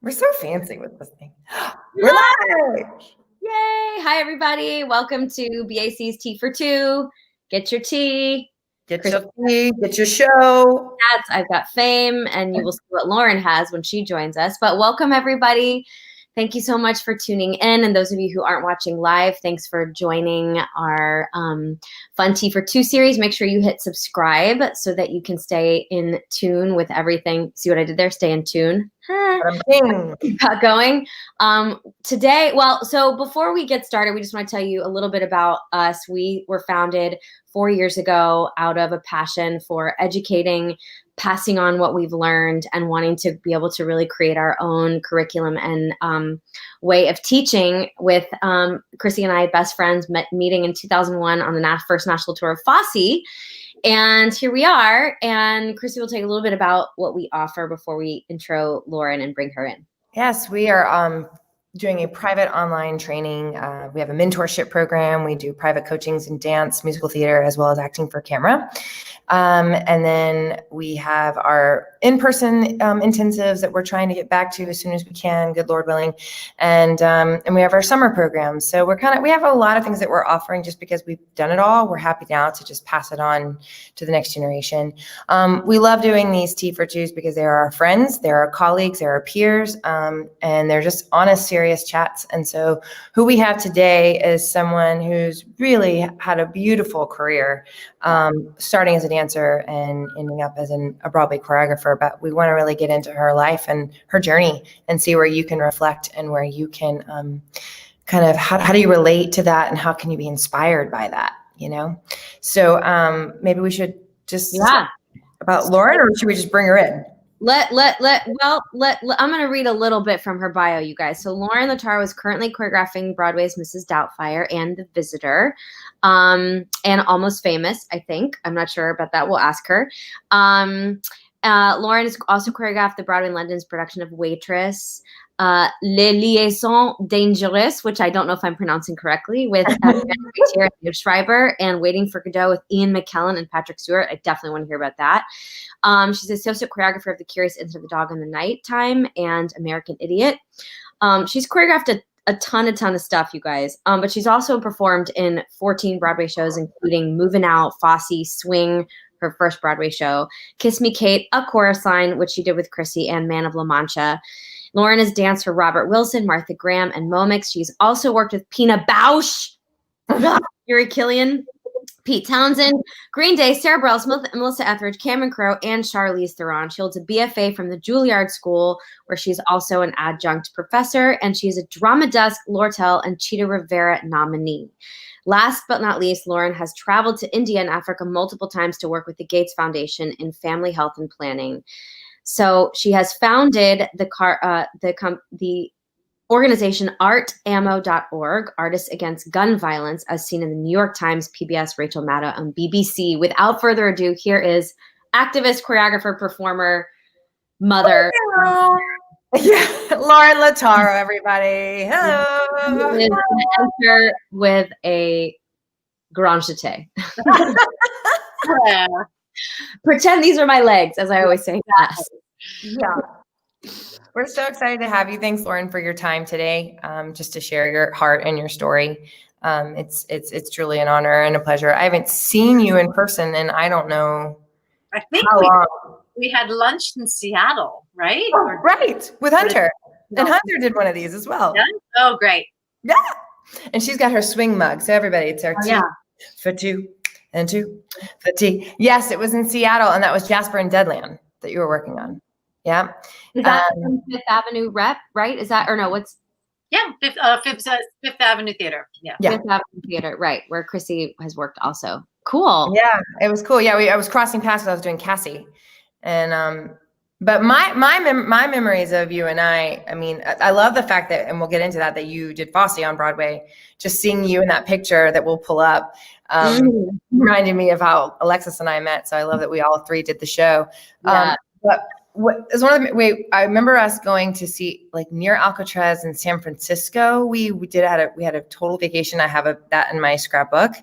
We're so fancy with this thing. We're live! Yay! Hi, everybody. Welcome to BAC's Tea for Two. Get your tea. Get your tea. Get your show. I've got fame, and you will see what Lorin has when she joins us. But welcome, everybody. Thank you so much for tuning in. And those of you who aren't watching live, thanks for joining our Fun Tea for Two series. Make sure you hit subscribe so that you can stay in tune with everything. See what I did there? Stay in tune. Got going. Today, so before we get started, we just want to tell you a little bit about us. We were founded 4 years ago out of a passion for educating, passing on what we've learned, and wanting to be able to really create our own curriculum and way of teaching with Chryssie and I, best friends, meeting in 2001 on the first national tour of Fosse. And here we are, and Chryssie will take a little bit about what we offer before we intro Lorin and bring her in. Yes, we are doing a private online training. We have a mentorship program. We do private coachings in dance, musical theater, as well as acting for camera. And then we have our in-person intensives that we're trying to get back to as soon as we can, good Lord willing. And we have our summer programs. So we have a lot of things that we're offering just because we've done it all. We're happy now to just pass it on to the next generation. We love doing these Tea for Twos because they're our friends, they're our colleagues, they're our peers, and they're just honest, serious chats. And so who we have today is someone who's really had a beautiful career, starting as a dancer and ending up as a Broadway choreographer. But we want to really get into her life and her journey and see where you can reflect and where you can kind of, how do you relate to that and how can you be inspired by that, you know? So maybe we should just talk about Lorin, or should we just bring her in? I'm going to read a little bit from her bio, you guys. So Lorin Latarro is currently choreographing Broadway's Mrs. Doubtfire and The Visitor, and Almost Famous, I think. I'm not sure about that. We'll ask her. Lorin has also choreographed the Broadway London's production of Waitress, LIAISONS Dangereuses, which I don't know if I'm pronouncing correctly, with McTeer and Schreiber, and Waiting for Godot with Ian McKellen and Patrick Stewart. I definitely want to hear about that. She's associate choreographer of The Curious Incident of the Dog in the Nighttime and American Idiot. She's choreographed a ton of stuff, you guys. But she's also performed in 14 Broadway shows, including Movin' Out, Fosse, Swing, her first Broadway show, Kiss Me Kate, A Chorus Line, which she did with Chryssie, and Man of La Mancha. Lorin has danced for Robert Wilson, Martha Graham, and Momix. She's also worked with Pina Bausch, Yuri Killian, Pete Townsend, Green Day, Sarah Bareilles, Melissa Etheridge, Cameron Crowe, and Charlize Theron. She holds a BFA from the Juilliard School, where she's also an adjunct professor, and she's a Drama Desk, Lortel, and Chita Rivera nominee. Last but not least, Lorin has traveled to India and Africa multiple times to work with the Gates Foundation in family health and planning. So she has founded the organization artammo.org, Artists Against Gun Violence, as seen in the New York Times, PBS, Rachel Maddow, and BBC. Without further ado, here is activist, choreographer, performer, mother. Lorin Latarro, everybody. Hello. Enter with a grand jeté. Pretend these are my legs, as I always say. Yeah. We're so excited to have you. Thanks, Lorin, for your time today, just to share your heart and your story. It's truly an honor and a pleasure. I haven't seen you in person, and I don't know how long. We had lunch in Seattle, right? Oh, right, with Hunter. And Hunter did one of these as well. Yeah? Oh, great. Yeah. And she's got her swing mug. So everybody, it's our tea for two and two for tea. Yes, it was in Seattle, and that was Jasper and Deadland that you were working on. Yeah. Is that Fifth Avenue Rep, right? Is that, or no, what's? Yeah, Fifth Avenue Theater. Yeah. Fifth Avenue Theater, right, where Chryssie has worked also. Cool. Yeah, it was cool. Yeah, I was crossing paths when I was doing Cassie. And but my memories of you and I mean, I love the fact that, and we'll get into that you did Fosse on Broadway. Just seeing you in that picture that we'll pull up reminded me of how Alexis and I met. So I love that we all three did the show. Yeah. But is one of the I remember us going to see, like, near Alcatraz in San Francisco. We had a total vacation. I have that in my scrapbook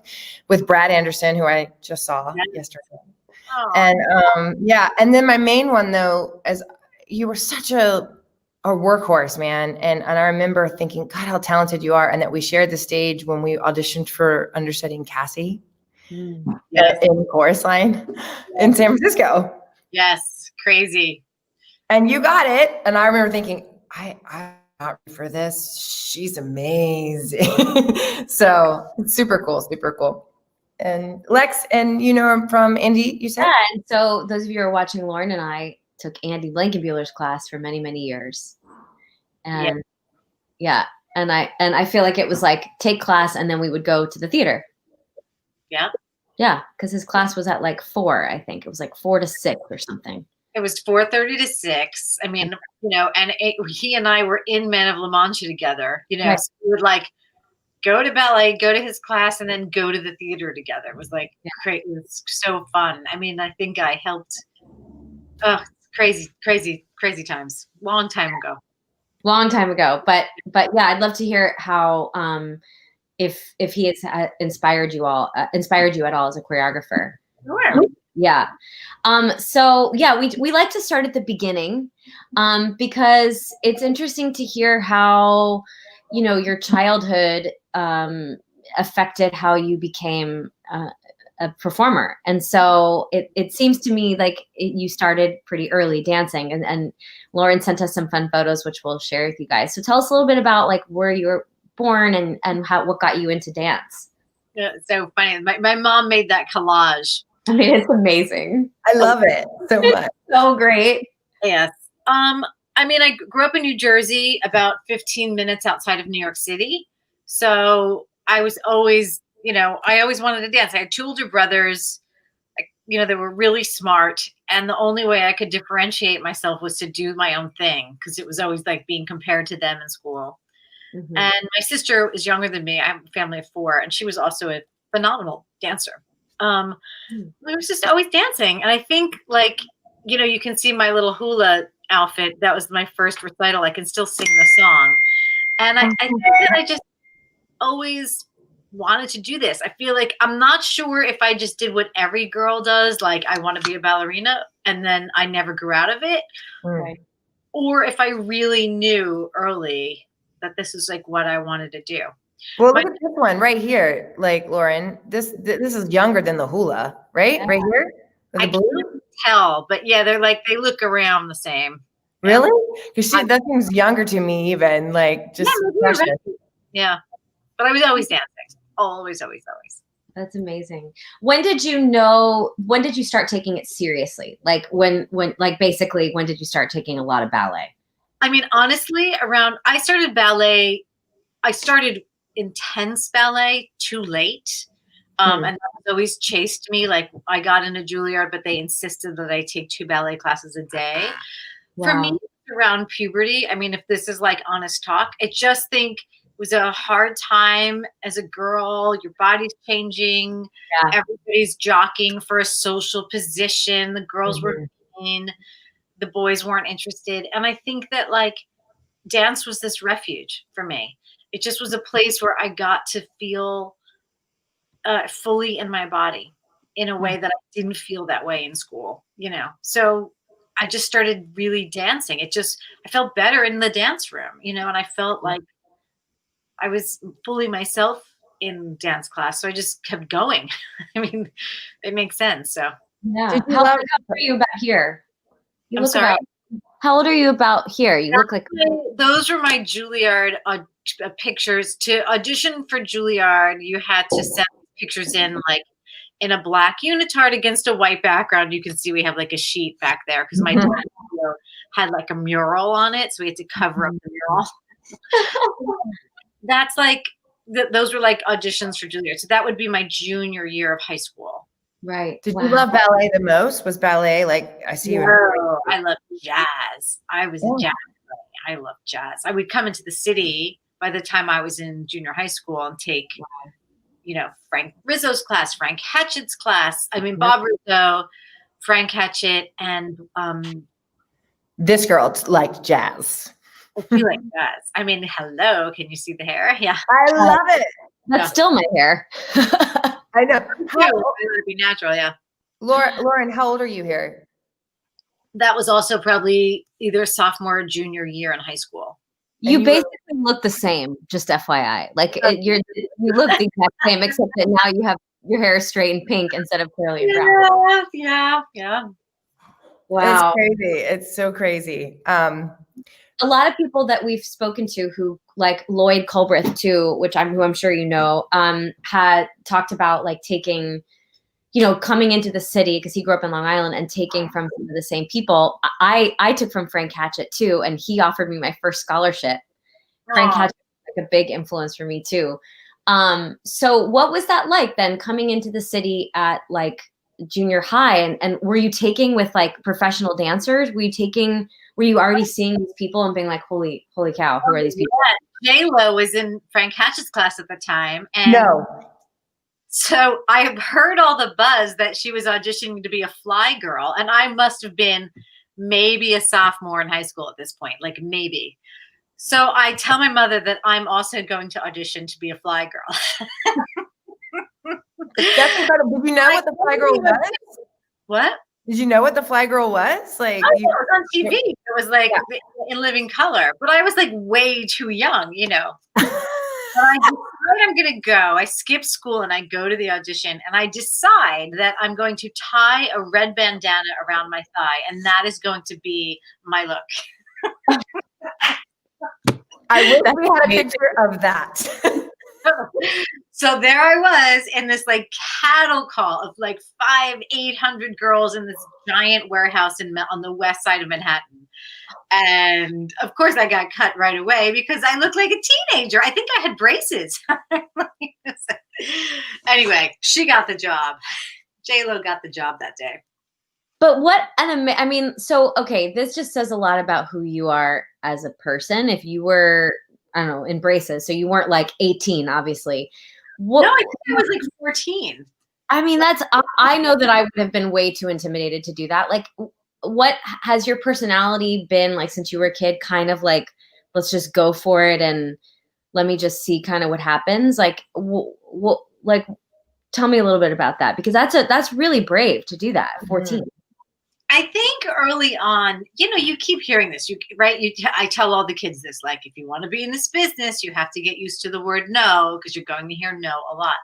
with Brad Anderson, who I just saw yesterday. Oh. And and then my main one, though, is you were such a a workhorse, man. And I remember thinking, God, how talented you are. And that we shared the stage when we auditioned for understudying Cassie in Chorus Line in San Francisco. Yes, crazy. And you got it. And I remember thinking, I'm not ready for this. She's amazing. So it's super cool, super cool. And Lex, and you know him from Andy, you said? Yeah, and so those of you who are watching, Lorin and I took Andy Blankenbuehler's class for many, many years. And and I feel like it was like take class and then we would go to the theater. Yeah. Yeah, because his class was at like 4, I think. It was like 4 to 6 or something. It was 4:30 to 6. I mean, you know, and he and I were in Men of La Mancha together, you know, Right. so we would like go to ballet, go to his class, and then go to the theater together. It was like great. It was so fun. I mean, I think I helped. Crazy times. Long time ago. Long time ago. But yeah, I'd love to hear how if he has inspired you at all as a choreographer. Sure. Yeah. So yeah, we like to start at the beginning, because it's interesting to hear how, you know, your childhood affected how you became a performer. And so it seems to me like you started pretty early dancing, and Lorin sent us some fun photos, which we'll share with you guys. So tell us a little bit about like where you were born and what got you into dance. Yeah, so funny. My mom made that collage. I mean, it's amazing. I love it so much. So great. Yes. I mean, I grew up in New Jersey, about 15 minutes outside of New York City. So I was always, you know, I always wanted to dance. I had 2 older brothers, you know, they were really smart. And the only way I could differentiate myself was to do my own thing, because it was always like being compared to them in school. Mm-hmm. And my sister is younger than me. I have a family of 4, and she was also a phenomenal dancer. I was just always dancing. And I think, like, you know, you can see my little hula outfit. That was my first recital. I can still sing the song. And I think that I just always wanted to do this. I feel like I'm not sure if I just did what every girl does, like I want to be a ballerina, and then I never grew out of it. Right. Or if I really knew early that this is like what I wanted to do. Well, look at this one right here. Like, Lorin, this is younger than the hula, right? Yeah. Right here? I can't tell, but yeah, they're like, they look around the same. Really? Because that seems younger to me even, like just yeah. But I was always dancing. Always. That's amazing. When did you start taking it seriously? Like when basically when did you start taking a lot of ballet? I mean, honestly, I started intense ballet too late. And that always chased me. Like I got into Juilliard, but they insisted that I take 2 ballet classes a day. Wow. For me, around puberty, I mean, if this is like honest talk, I just think it was a hard time as a girl. Your body's changing. Yeah. Everybody's jockeying for a social position. The girls were mean. The boys weren't interested. And I think that like dance was this refuge for me. It just was a place where I got to feel fully in my body in a way that I didn't feel that way in school, you know? So I just started really dancing. I felt better in the dance room, you know, and I felt like I was fully myself in dance class. So I just kept going. I mean, it makes sense. So yeah. How old are you about here? I'm sorry. How old are you about here? You look like those were my Juilliard pictures. To audition for Juilliard, you had to send pictures in like in a black unitard against a white background. You can see we have like a sheet back there because my dad had like a mural on it, so we had to cover up the mural. That's like those were like auditions for Juilliard. So that would be my junior year of high school. Right. Did you love ballet the most? Was ballet like I see you? I love jazz. I was in jazz. I love jazz. I would come into the city by the time I was in junior high school and take, you know, Frank Rizzo's class, Frank Hatchett's class. I mean, Bob Rizzo, Frank Hatchett, and this girl liked jazz. You like jazz. I mean, hello. Can you see the hair? Yeah. I love it. That's still my hair. I know. It would be natural, yeah. Lorin, how old are you here? that was also probably either sophomore or junior year in high school. You basically look the same, just FYI. Like you look the exact same, except that now you have your hair straight and pink instead of curly and brown. Yeah. Wow. It's crazy. It's so crazy. A lot of people that we've spoken to who like Lloyd Culbreth too, who I'm sure you know, had talked about like taking, coming into the city because he grew up in Long Island and taking from some of the same people. I took from Frank Hatchett too, and he offered me my first scholarship. Frank Hatchett was like a big influence for me too. So what was that like then coming into the city at like junior high, and were you taking with like professional dancers? Were you already seeing these people and being like, holy cow, who are these people? Yeah. J-Lo was in Frank Hatchett's class at the time. And no. So I heard all the buzz that she was auditioning to be a fly girl. And I must have been maybe a sophomore in high school at this point, like maybe. So I tell my mother that I'm also going to audition to be a fly girl. That's incredible. Did you know what the fly girl was? What? Did you know what the fly girl was? Like, it was on TV. It was like in living color, but I was like way too young, But I decide I'm going to go. I skip school and I go to the audition, and I decide that I'm going to tie a red bandana around my thigh, and that is going to be my look. I wish we had a picture of that. So there I was in this like cattle call of like 500-800 girls in this giant warehouse on the west side of Manhattan. And of course I got cut right away because I looked like a teenager. I think I had braces. Anyway, she got the job. J-Lo got the job that day. But okay, this just says a lot about who you are as a person. If you were, I don't know, in braces, so you weren't like 18, obviously. No, I think I was like 14. I mean, I know that I would have been way too intimidated to do that. Like, what has your personality been like since you were a kid? Kind of like, let's just go for it and let me just see kind of what happens. Like, like, tell me a little bit about that, because that's really brave to do that at 14. Mm-hmm. I think early on, you keep hearing this, right? I tell all the kids this, like, if you want to be in this business, you have to get used to the word no, because you're going to hear no a lot.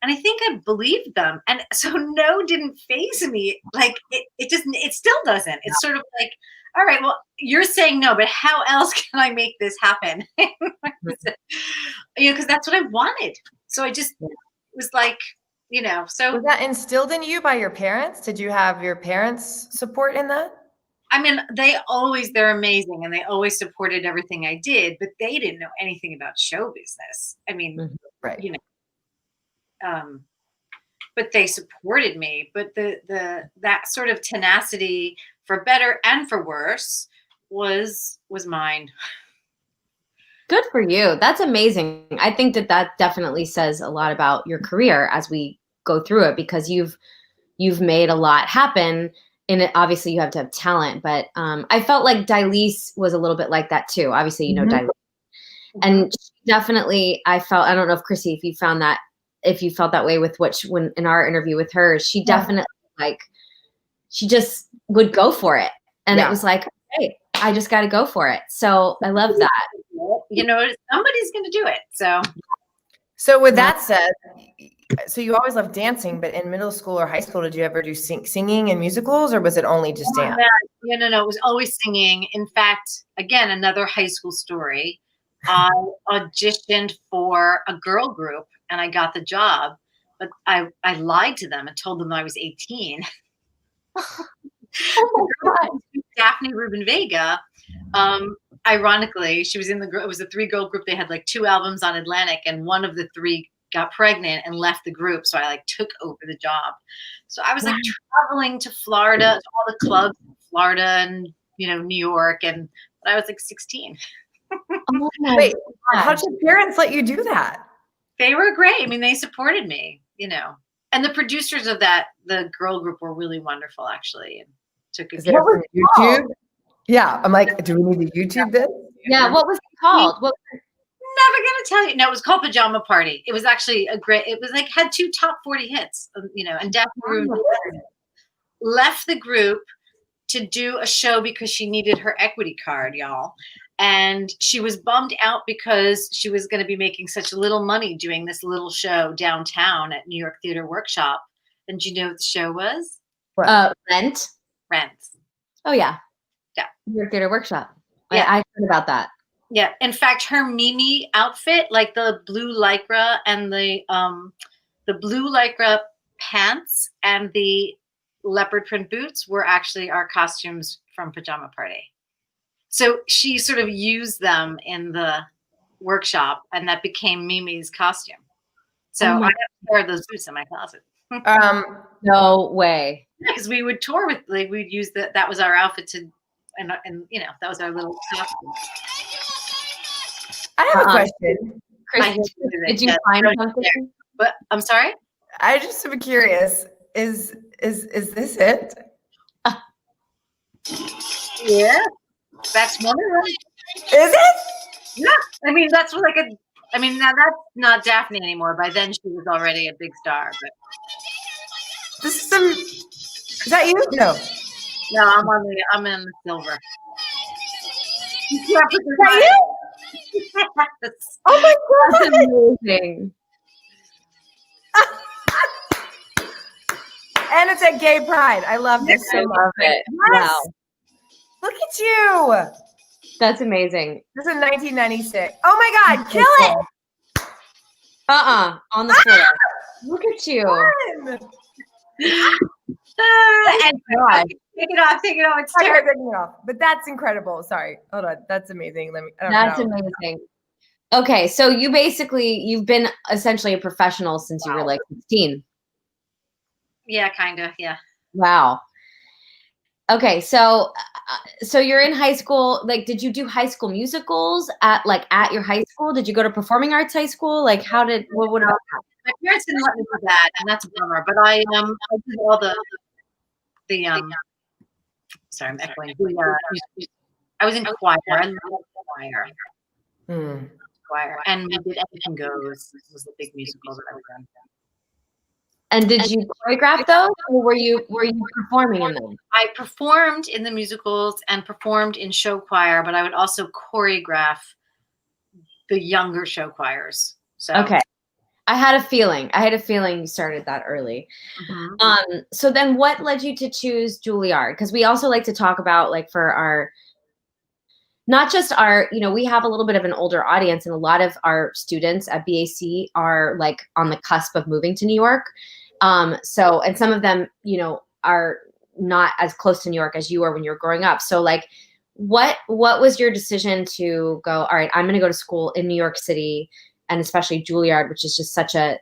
And I think I believed them. And so no didn't faze me. Like it still doesn't. It's sort of like, all right, well, you're saying no, but how else can I make this happen? Because that's what I wanted. So I just was like, so. Was that instilled in you by your parents? Did you have your parents' support in that? I mean, they're amazing, and they always supported everything I did, but they didn't know anything about show business. I mean, right. But they supported me. But that sort of tenacity, for better and for worse, was mine. Good for you. That's amazing. I think that definitely says a lot about your career as we go through it, because you've made a lot happen. And obviously you have to have talent, but I felt like Dilise was a little bit like that too. Obviously, Dilise. And definitely I don't know if Chryssie, if you felt that way with when in our interview with her, she definitely she just would go for it. And it was like, hey, I just got to go for it. So I love that. Somebody's going to do it. So with that said, so you always loved dancing, but in middle school or high school, did you ever do singing and musicals, or was it only just dance? No, it was always singing. In fact, again, another high school story. I auditioned for a girl group and I got the job, but I lied to them and told them I was 18. Daphne Rubin Vega. Ironically, she was in it was a 3-girl group. They had like 2 albums on Atlantic, and one of the 3 got pregnant and left the group. So I took over the job. So I was traveling to Florida, to all the clubs in Florida and, New York. But I was 16. Wait, how did your parents let you do that? They were great. I mean, they supported me, and the producers of the girl group were really wonderful, actually. And took a YouTube. Yeah, I'm like, do we need to YouTube this? Yeah, what was it called? Never gonna tell you. No, it was called Pajama Party. It was actually it was had 2 top 40 hits, and Daphne left the group to do a show because she needed her equity card, y'all. And she was bummed out because she was going to be making such little money doing this little show downtown at New York Theater Workshop. And do you know what the show was? Rent. Rent. Oh yeah. Yeah. New York Theater Workshop. Yeah. I heard about that. Yeah. In fact, her Mimi outfit, like the blue lycra and the blue lycra pants and the leopard print boots were actually our costumes from Pajama Party. So she sort of used them in the workshop, and that became Mimi's costume. So I have a pair of those boots in my closet. No way. Because we would tour with, like, we'd use that was our outfit to, and you know, that was our little costume. I have a question. Chris, did you find something? But I'm sorry? I just am curious. Is this it? Yeah. That's one of them. Is it? Yeah. I mean, that's like now that's not Daphne anymore. By then she was already a big star. But This is some. Is that you? No. no, I'm in the silver. Is that you? Oh my God. That's amazing. And it's at Gay Pride. I love this so I much. love it. Yes. Wow. Look at you. That's amazing. This is 1996. Oh my God. Kill it. On the floor. Look at you. Fun. And take it off. It's Sorry, terrible. taking it off. But that's incredible. Sorry. Hold on. That's amazing. That's amazing. Okay, so you've been essentially a professional since you were like 16. Yeah, kind of. Yeah. Wow. Okay, so you're in high school. Like, did you do high school musicals at your high school? Did you go to performing arts high school? Like, what about that? My parents didn't let me do that, and that's a bummer. But I did all the sorry, I'm echoing. I was in choir. I loved choir. Choir, and we did Anything Goes. This was the big musical that I was in. And did you choreograph those, or were you performing in them? I performed in the musicals and performed in show choir, but I would also choreograph the younger show choirs. So okay, I had a feeling you started that early. Mm-hmm. So then, what led you to choose Juilliard? Because we also like to talk about, like, for our. Not just our, we have a little bit of an older audience, and a lot of our students at BAC are like on the cusp of moving to New York. And some of them, are not as close to New York as you were when you were growing up. So like, what was your decision to go, all right, I'm going to go to school in New York City, and especially Juilliard, which is just such a,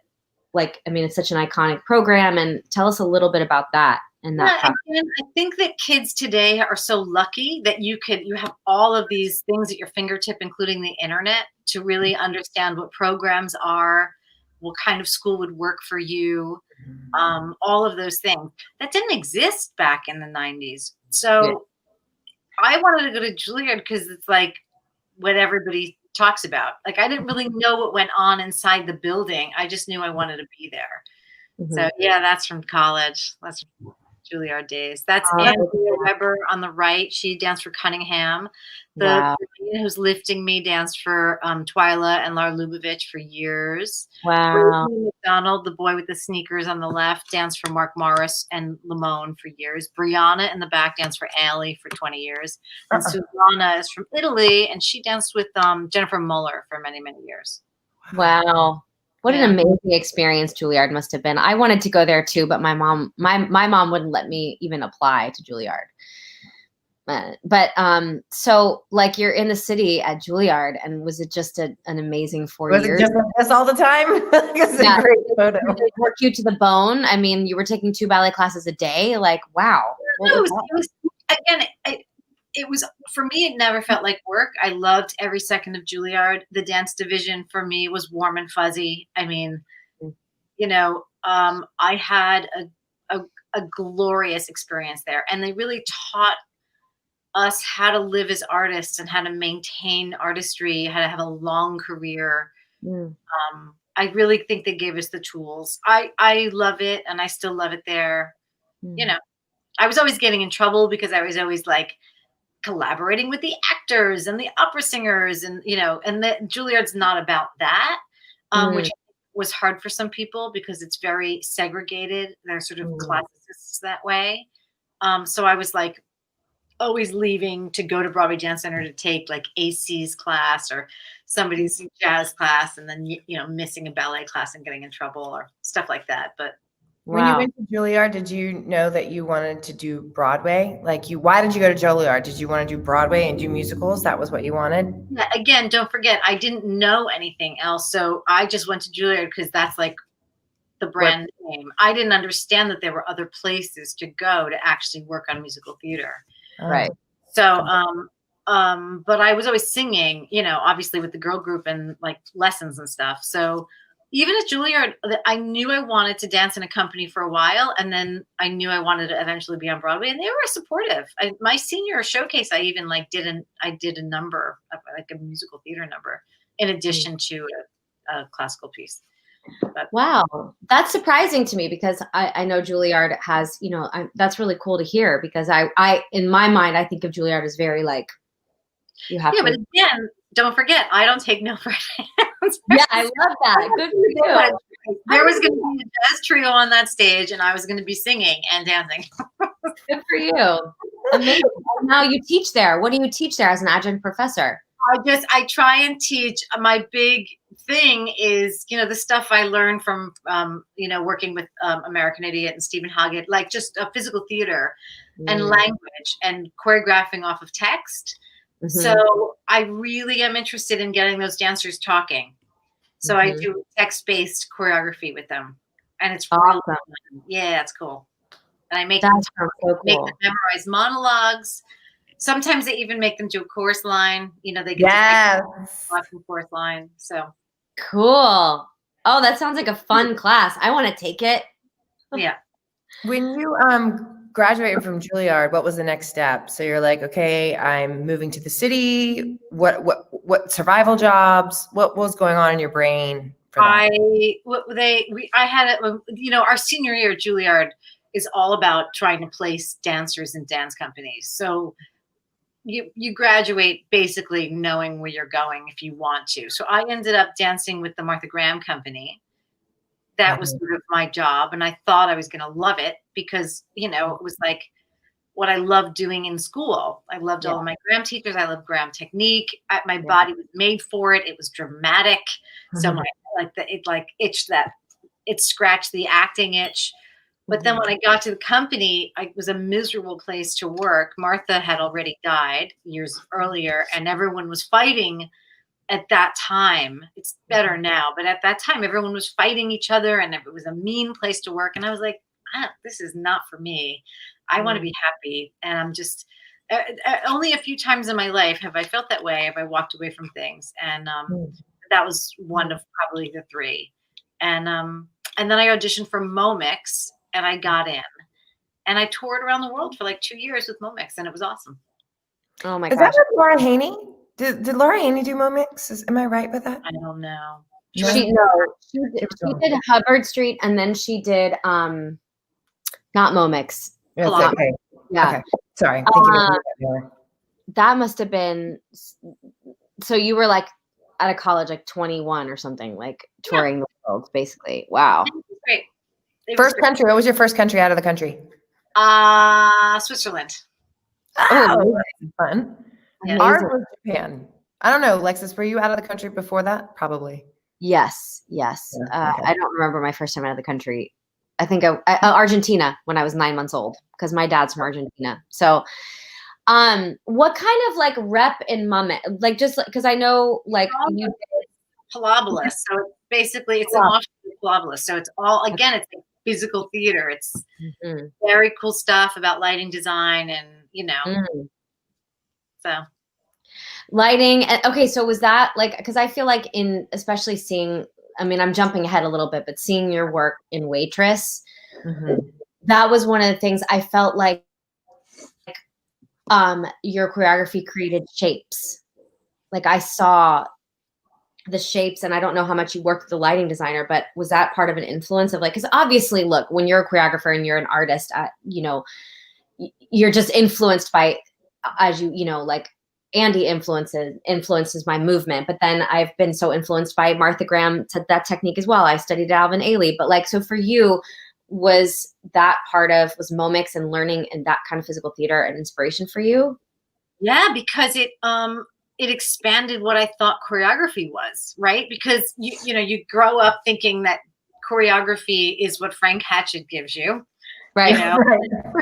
it's such an iconic program. And tell us a little bit about that. And that again, I think that kids today are so lucky that you have all of these things at your fingertip, including the internet, to really understand what programs are, what kind of school would work for you, all of those things. That didn't exist back in the 90s. So I wanted to go to Juilliard because it's like what everybody talks about. Like, I didn't really know what went on inside the building. I just knew I wanted to be there. So yeah, that's from college. That's Juilliard days. That's Andrea Weber on the right. She danced for Cunningham. The woman who's lifting me danced for Twyla and Lar Lubavitch for years. Wow. McDonald, the boy with the sneakers on the left, danced for Mark Morris and Limone for years. Brianna in the back danced for Ali for 20 years. And Susanna is from Italy, and she danced with Jennifer Muller for many, many years. Wow. What an amazing experience Juilliard must have been. I wanted to go there too, but my mom wouldn't let me even apply to Juilliard. But so like, you're in the city at Juilliard, and was it just an amazing 4 years? Was it just like this all the time? It's a great photo. Did it work you to the bone? I mean, you were taking 2 ballet classes a day. Like, wow. It was for me, it never felt like work. I loved every second of Juilliard. The dance division for me was warm and fuzzy. I mean, I had a glorious experience there, and they really taught us how to live as artists and how to maintain artistry, how to have a long career. I really think they gave us the tools. I love it, and I still love it there. I was always getting in trouble because I was always like collaborating with the actors and the opera singers, and and the Juilliard's not about that, which was hard for some people because it's very segregated. They're sort of classicists that way. So I was like always leaving to go to Broadway Dance Center to take like AC's class or somebody's jazz class, and then missing a ballet class and getting in trouble or stuff like that. But when you went to Juilliard, did you know that you wanted to do Broadway? Like, why did you go to Juilliard? Did you want to do Broadway and do musicals? That was what you wanted? Yeah, again, don't forget, I didn't know anything else. So I just went to Juilliard because that's like the brand name. I didn't understand that there were other places to go to actually work on musical theater. Right. So, but I was always singing, obviously with the girl group and like lessons and stuff. So even at Juilliard, I knew I wanted to dance in a company for a while. And then I knew I wanted to eventually be on Broadway, and they were supportive. My senior showcase, I even I did a number, like a musical theater number, in addition to a classical piece. But, wow, that's surprising to me because I know Juilliard has, that's really cool to hear because I in my mind, I think of Juilliard as very like, you have to. But again, don't forget, I don't take no for an answer. Yeah, I love that. Good for you. There was going to be a jazz trio on that stage, and I was going to be singing and dancing. Good for you. Amazing. Now you teach there. What do you teach there as an adjunct professor? I try and teach. My big thing is, the stuff I learned from, working with American Idiot and Stephen Hoggett, like just physical theater and language and choreographing off of text. So I really am interested in getting those dancers talking. So I do text-based choreography with them, and it's really fun. Yeah, it's cool. And I make them memorize monologues. Sometimes they even make them do a chorus line. They get to watch chorus line. So cool. Oh, that sounds like a fun class. I want to take it. Yeah. When you graduated from Juilliard, what was the next step? So you're like, okay, I'm moving to the city. What survival jobs? What was going on in your brain for that? I had our senior year at Juilliard is all about trying to place dancers in dance companies. So you graduate basically knowing where you're going if you want to. So I ended up dancing with the Martha Graham Company. That was sort of my job, and I thought I was going to love it because, it was like what I loved doing in school. I loved all of my Graham teachers. I loved Graham technique. My body was made for it. It was dramatic. So it scratched the acting itch. But then when I got to the company, it was a miserable place to work. Martha had already died years earlier, and everyone was fighting. At that time, it's better now, but at that time, everyone was fighting each other, and it was a mean place to work. And I was like, this is not for me. I want to be happy. And I'm just, only a few times in my life have I felt that way. Have I walked away from things? And that was one of probably the three. And then I auditioned for Momix, and I got in. And I toured around the world for like 2 years with Momix, and it was awesome. Oh my gosh. Is that with Laura Haney? Did Laura Haney do Momix? Am I right with that? I don't know. She did Hubbard Street, and then she did not Momix. Okay. Yeah. Okay. Sorry. That must have been. So you were like out of college, like 21 or something, like touring the world, basically. Wow. It was great. First country. What was your first country out of the country? Switzerland. Oh, that's fun. Yeah. Ours was Japan. I don't know, Alexis, were you out of the country before that? Probably. Yes. Yeah, okay. I don't remember my first time out of the country. I think Argentina when I was 9 months old because my dad's from Argentina. So, what kind of like rep in Mummy? Like just because I know like you did Pilabolus. So basically it's an offshoot of Pilabolus. So it's all, again, it's like physical theater. It's very cool stuff about lighting design and, so. Lighting. Okay. So was that like, because I feel like especially seeing, I mean, I'm jumping ahead a little bit, but seeing your work in Waitress, that was one of the things I felt like your choreography created shapes. Like I saw the shapes, and I don't know how much you worked with the lighting designer, but was that part of an influence of like, because obviously look, when you're a choreographer and you're an artist, you're just influenced by, as you know, like Andy influences my movement, but then I've been so influenced by Martha Graham to that technique as well. I studied Alvin Ailey, but like, so for you, was that was Momix and learning and that kind of physical theater an inspiration for you? Yeah, because it expanded what I thought choreography was, right? Because you grow up thinking that choreography is what Frank Hatchett gives you. Right.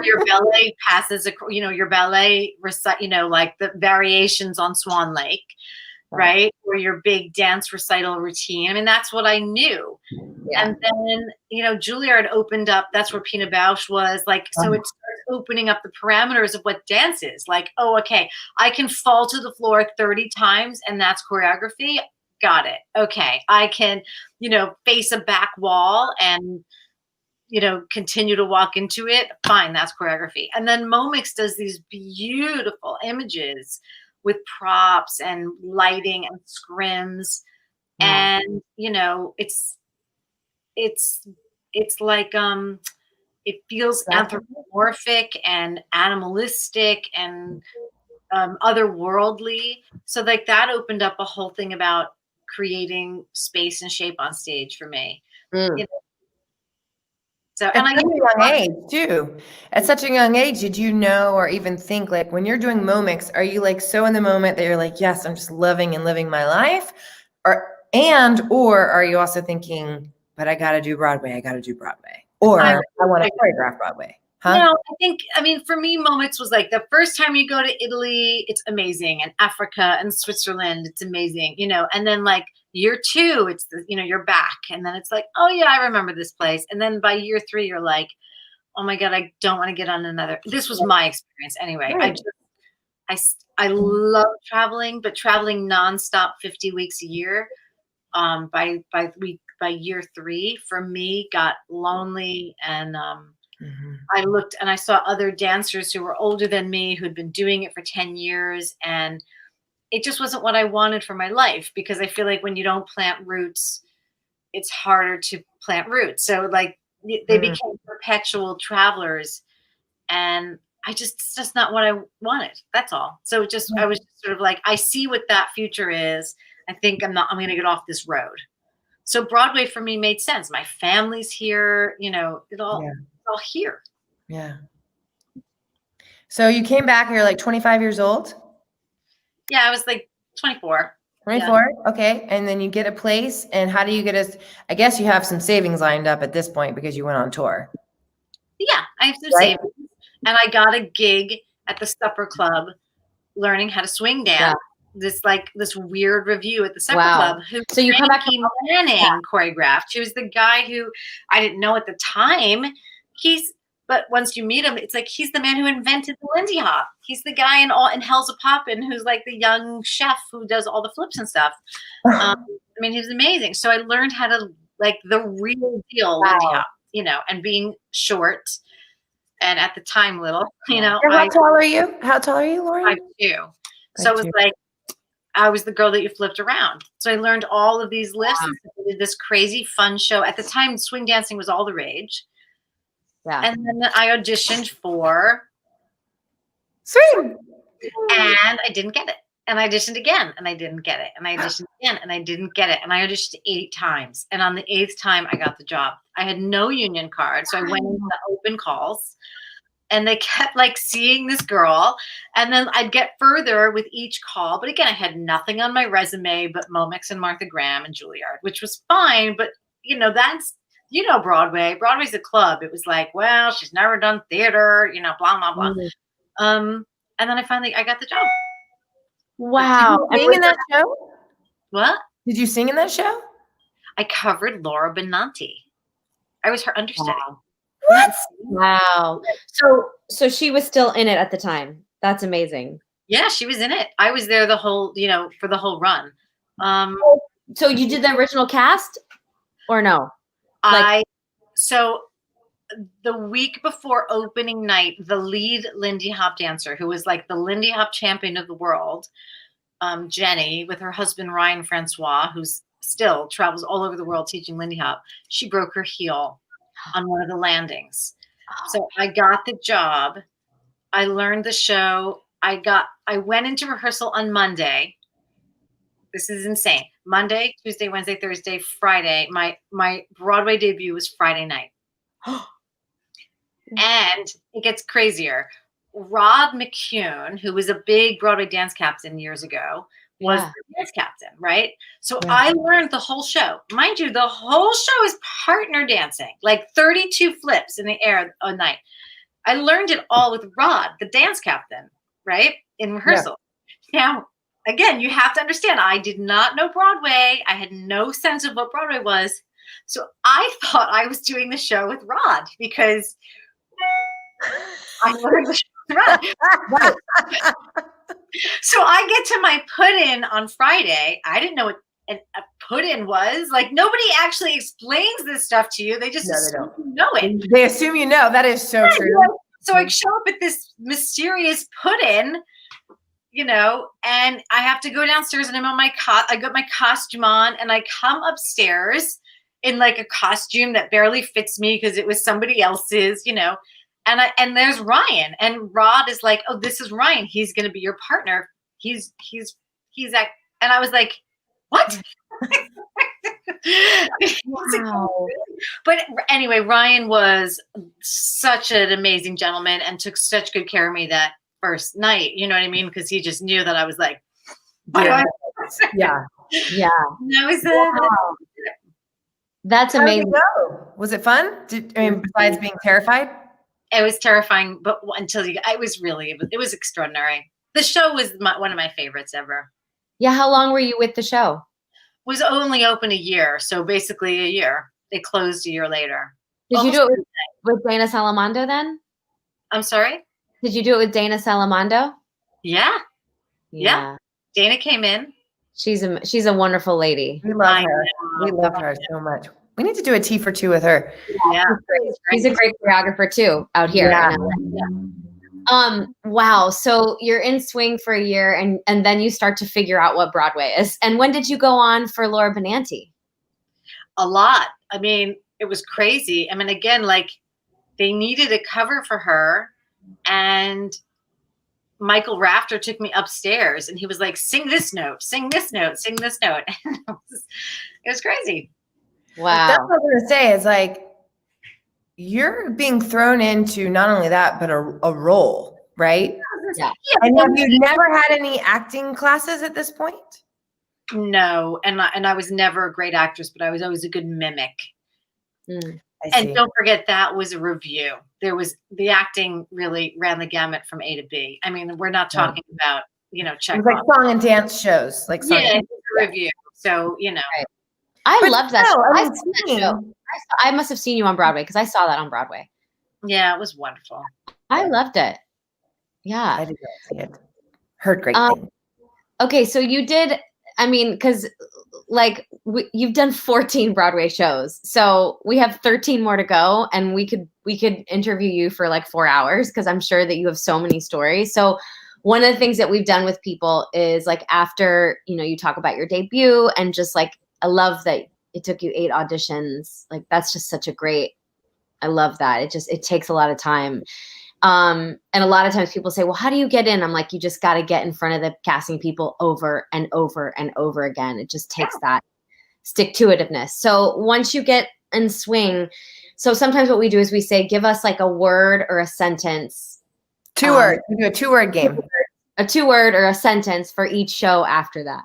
Your ballet passes, your ballet recite, like the variations on Swan Lake, right? Or your big dance recital routine. I mean, that's what I knew. Yeah. And then, Juilliard opened up, that's where Pina Bausch was like, so it starts opening up the parameters of what dance is. Like, oh, okay, I can fall to the floor 30 times and that's choreography. Got it. Okay. I can, face a back wall and, continue to walk into it. Fine, that's choreography. And then Momix does these beautiful images with props and lighting and scrims. Yeah. And, it's like, it feels anthropomorphic and animalistic and otherworldly. So like that opened up a whole thing about creating space and shape on stage for me. So, and at such a young age too. At such a young age, did you know or even think, like, when you're doing Momix, are you like so in the moment that you're like, yes, I'm just loving and living my life? Or are you also thinking, but I got to do Broadway. Or I want to choreograph Broadway. Huh? No, for me, Momix was like the first time you go to Italy, it's amazing. And Africa and Switzerland, it's amazing, and then like year 2, it's you're back. And then it's like, oh yeah, I remember this place. And then by year 3, you're like, oh my God, I don't want to get on another. This was my experience anyway. Right. I love traveling, but traveling nonstop 50 weeks a year, by year 3 for me got lonely. And, I looked and I saw other dancers who were older than me who'd been doing it for 10 years. And it just wasn't what I wanted for my life, because I feel like when you don't plant roots, it's harder to plant roots. So like they became perpetual travelers, and it's just not what I wanted. That's all. So I was just sort of like, I see what that future is. I think I'm going to get off this road. So Broadway for me made sense. My family's here, it's all here. Yeah. So you came back and you're like 25 years old? Yeah, I was like 24. 24? Yeah. Okay. And then you get a place, and how do you get I guess you have some savings lined up at this point because you went on tour. Yeah, I have some savings. And I got a gig at the Supper Club learning how to swing dance. Yeah. This weird review at the Supper Club. So you come back to Manning choreographed. She was the guy who I didn't know at the time. But once you meet him, it's like he's the man who invented the Lindy Hop. He's the guy in Hell's a Poppin' who's like the young chef who does all the flips and stuff. He was amazing. So I learned how to like the real deal Lindy Hop, and being short and at the time little, How tall are you? How tall are you, Lorin? 5'2". So it was like I was the girl that you flipped around. So I learned all of these lifts. I did this crazy fun show. At the time, swing dancing was all the rage. Yeah. And then I auditioned for swing, and I didn't get it. And I auditioned again, and I didn't get it. And I auditioned again, and I didn't get it. And I auditioned 8 times. And on the 8th time, I got the job. I had no union card, so I went into the open calls, and they kept like seeing this girl. And then I'd get further with each call. But again, I had nothing on my resume but Momix and Martha Graham and Juilliard, which was fine. But that's. Broadway. Broadway's a club. It was like, well, she's never done theater, blah, blah, blah. And then I got the job. Wow. Did you sing in that show? What? Did you sing in that show? I covered Laura Benanti. I was her understudy. Wow. What? Wow. So she was still in it at the time. That's amazing. Yeah, she was in it. I was there for the whole run. So you did the original cast or no? So the week before opening night, the lead Lindy Hop dancer, who was like the Lindy Hop champion of the world, Jenny, with her husband Ryan Francois, who's still travels all over the world teaching Lindy Hop, she broke her heel on one of the landings. So I got the job, I learned the show. I went into rehearsal on Monday. This is insane. Monday, Tuesday, Wednesday, Thursday, Friday. My Broadway debut was Friday night. And it gets crazier. Rod McCune, who was a big Broadway dance captain years ago, was the dance captain, right? So I learned the whole show. Mind you, the whole show is partner dancing, like 32 flips in the air a night. I learned it all with Rod, the dance captain, right? In rehearsal. Now, again, you have to understand, I did not know Broadway. I had no sense of what Broadway was. So I thought I was doing the show with Rod because I learned the show with Rod. So I get to my put-in on Friday. I didn't know what a put-in was. Like, nobody actually explains this stuff to you. They just assume you know it. They assume you know. That is so true. So I show up at this mysterious put-in, you know, and I have to go downstairs, and I'm on my I got my costume on, and I come upstairs in like a costume that barely fits me because it was somebody else's, you know. And there's Ryan, and Rod is like, "Oh, this is Ryan. He's going to be your partner. He's that." And I was like, "What?" Wow. But anyway, Ryan was such an amazing gentleman and took such good care of me that first night. You know what I mean? Because he just knew that I was like, Yeah. That was Wow. That's How did it amazing. go? Was it fun? Besides being terrified? It was terrifying, but until it was extraordinary. The show was one of my favorites ever. Yeah. How long were you with the show? It was only open a year, so basically a year. They closed a year later. Did you do it with Dana Salamando then? I'm sorry? Did you do it with Dana Salamando? Yeah. Dana came in. She's a wonderful lady. We love her. We love her so much. We need to do a tea for two with her. Yeah. She's a great choreographer too out here. Yeah. Wow. So you're in swing for a year, and then you start to figure out what Broadway is. And when did you go on for Laura Benanti? A lot. I mean, it was crazy. I mean, again, like they needed a cover for her, and Michael Rafter took me upstairs, and he was like, "Sing this note, sing this note, sing this note." And it was crazy. Wow. That's what I was going to say is like, you're being thrown into not only that, but a role, right? Yeah. And have you never had any acting classes at this point? No, and I was never a great actress, but I was always a good mimic. And don't forget, that was a review. There was the acting really ran the gamut from A to B. I mean, we're not talking about, you know, check. It was like song and dance shows, like song it was a review. So, you know. Right. I love that show. I I mean, saw that show. I must have seen you on Broadway because I saw that on Broadway. Yeah, it was wonderful. I loved it. Yeah. I did not see it. Heard great things. Okay, so you did, I mean, because like you've done 14 Broadway shows, so we have 13 more to go, and we could interview you for like 4 hours because I'm sure that you have so many stories. So one of the things that we've done with people is like after, you know, you talk about your debut and just like, I love that it took you 8 auditions. Like that's just such a great, I love that. It takes a lot of time. And a lot of times people say, well, how do you get in? I'm like, you just got to get in front of the casting people over and over and over again. It just takes that stick-to-itiveness. So once you get in swing, so sometimes what we do is we say, give us like a word or a sentence. 2 words. We do a 2-word game. A 2-word or a sentence for each show after that.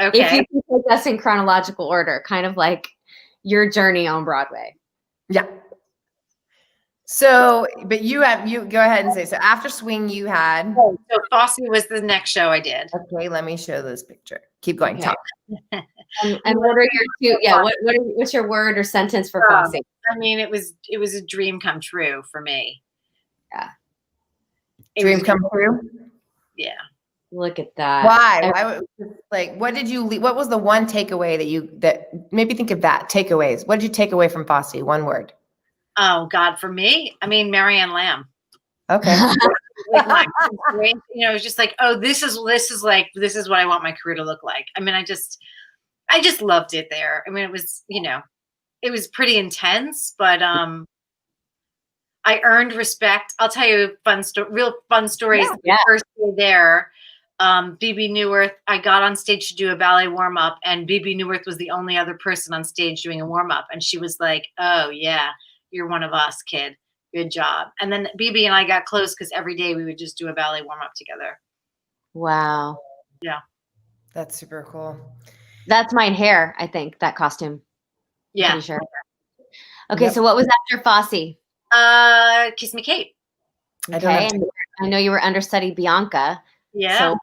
Okay. If you can take us in chronological order, kind of like your journey on Broadway. Yeah. So, but you go ahead and say, so after swing you had. So Fosse was the next show I did. Okay, let me show this picture. Keep going. Okay. Talk. And what are your 2? Yeah. What's your word or sentence for Fosse? I mean, it was a dream come true for me. Yeah. Dream come true? Yeah. Look at that. Why? Like, what was the one takeaway that maybe think of that takeaways? What did you take away from Fosse? One word. Oh God, for me, I mean, Marianne Lamb. Okay. Like you know, it was just like, oh, this is what I want my career to look like. I mean, I just loved it there. I mean, it was, you know, it was pretty intense, but I earned respect. I'll tell you real fun stories. Yeah. The first day there, BB Newirth, I got on stage to do a ballet warm-up, and BB Newirth was the only other person on stage doing a warm-up. And she was like, oh, yeah, you're one of us, kid. Good job. And then BB and I got close because every day we would just do a ballet warm-up together. Wow. Yeah. That's super cool. That's mine hair, I think, that costume. Yeah. Pretty sure. Okay, so what was after Fosse? Kiss Me Kate. Okay, and I know you were understudy Bianca. Yeah, so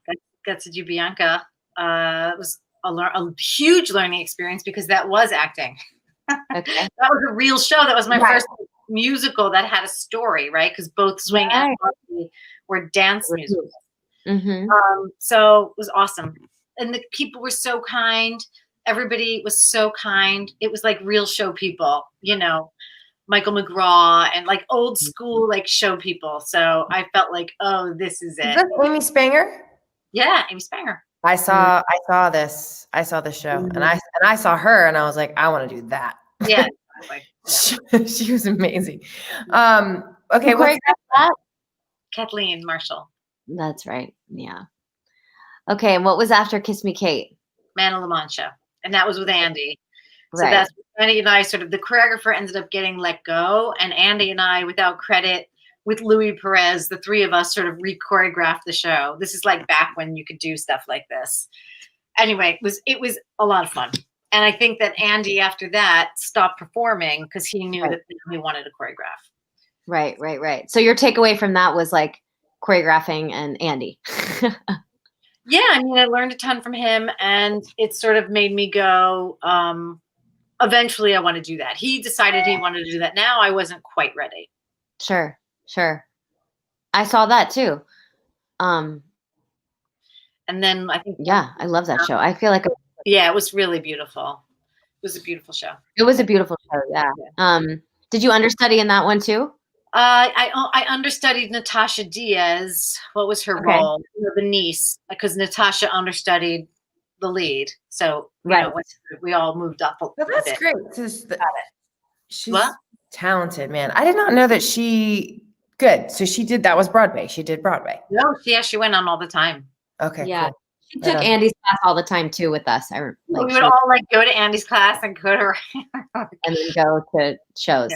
got to do Bianca. It was a huge learning experience because that was acting. Okay. That was a real show. That was my first musical that had a story, right? Because both Swing and Fosse were dance musicals. So it was awesome. And the people were so kind. Everybody was so kind. It was like real show people, you know, Michael McGraw and like old school like show people. So I felt like, oh, this is it. Is that Amy Spanger? Yeah, Amy Spanger. I saw this show, and I saw her, and I was like, I want to do that. Yeah, exactly. Yeah. she was amazing. Okay, what's that? Kathleen Marshall. That's right. Yeah. Okay, and what was after Kiss Me Kate? Man of La Mancha, and that was with Andy. So Right. that's Andy and I sort of, the choreographer ended up getting let go, and Andy and I, without credit, with Louis Perez, the three of us sort of re-choreographed the show. This is like back when you could do stuff like this. Anyway, it was a lot of fun. And I think that Andy, after that, stopped performing because he knew that he wanted to choreograph. Right. So your takeaway from that was like choreographing and Andy. Yeah, I mean, I learned a ton from him, and it sort of made me go, eventually I want to do that. He decided he wanted to do that. Now I wasn't quite ready. Sure. I saw that too. And then I think, I love that show. I feel like it was really beautiful. It was a beautiful show. It was a beautiful show. Yeah. Did you understudy in that one too? I understudied Natasha Diaz. What was her role? The niece, because Natasha understudied the lead. So you know, we all moved up a that's bit. great. She's talented, man. I did not know that good. So she did, that was Broadway. She did Broadway. No, she went on all the time. Okay, yeah. cool. She took Andy's class all the time too with us. We would all like go to Andy's class and go to and then go to shows.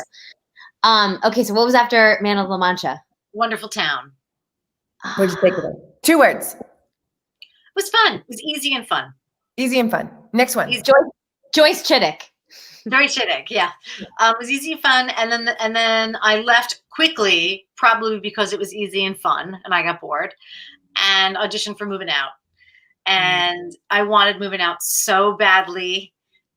Yeah. Okay, so what was after Man of La Mancha? Wonderful Town. What'd you take it in? 2 words. It was fun. It was easy and fun. Easy and fun. Next one. Joyce Chittick. Joyce Chittick, yeah. It was easy and fun, and then I left quickly, probably because it was easy and fun, and I got bored, and auditioned for Moving Out. And I wanted Moving Out so badly.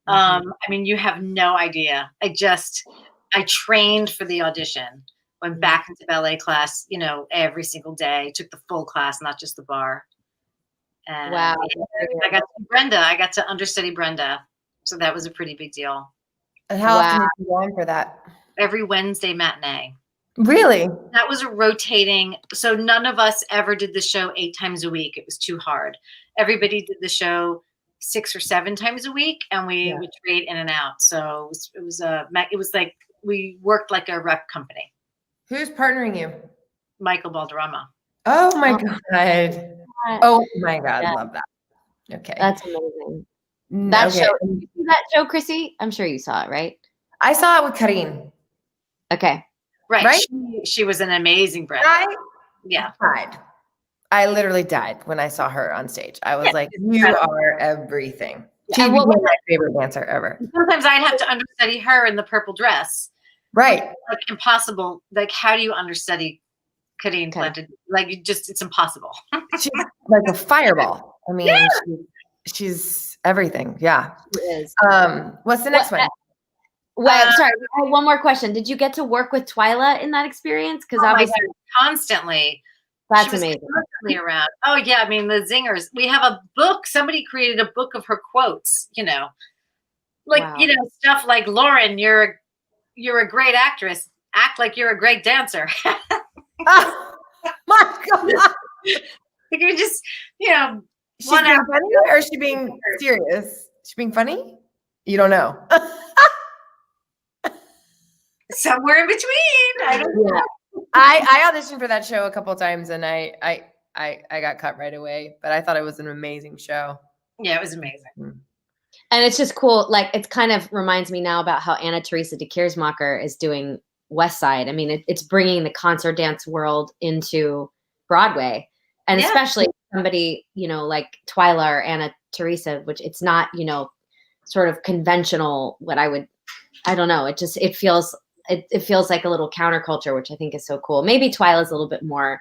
I mean, you have no idea. I trained for the audition, went back into ballet class, you know, every single day, took the full class, not just the bar. And wow. I got to Brenda. I got to understudy Brenda. So that was a pretty big deal. And how often did you go on for that? Every Wednesday matinee. Really? That was a rotating. So none of us ever did the show 8 times a week. It was too hard. Everybody did the show 6 or 7 times a week, and we would trade in and out. So it was like we worked like a rep company. Who's partnering you? Michael Balderrama. Oh my God. Oh my God. Yeah. Love that. Okay. That's amazing. That show, did you see that show, Chryssie? I'm sure you saw it, right? I saw it with Karin. Okay. Right. She was an amazing Brenda. I literally died when I saw her on stage. I was like, you are everything. She And was what was my favorite dancer ever. Sometimes I'd have to understudy her in the purple dress. Right. Like impossible. Like, how do you understudy Karin Planted? Like, it's impossible. She's like a fireball. I mean, she's everything. Yeah. She is. What's the next one? Well, sorry, I have one more question. Did you get to work with Twyla in that experience? Because obviously, constantly. That's amazing. Constantly around. Oh yeah, I mean the zingers. We have a book. Somebody created a book of her quotes. You know, like you know stuff like Lorin, you're a great actress. Act like you're a great dancer. Oh, my God. Like you're just She's being funny, or is she being serious? She being funny? You don't know. somewhere in between. I don't know. I auditioned for that show a couple of times and I got cut right away, but I thought it was an amazing show. Yeah, it was amazing. And it's just cool. Like, it kind of reminds me now about how Anna Teresa de Keersmacher is doing West Side. I mean, it's bringing the concert dance world into Broadway, and especially somebody, like Twyla or Anna Teresa, which it's not, sort of conventional. I don't know. It feels like a little counterculture, which I think is so cool. Maybe Twyla's a little bit more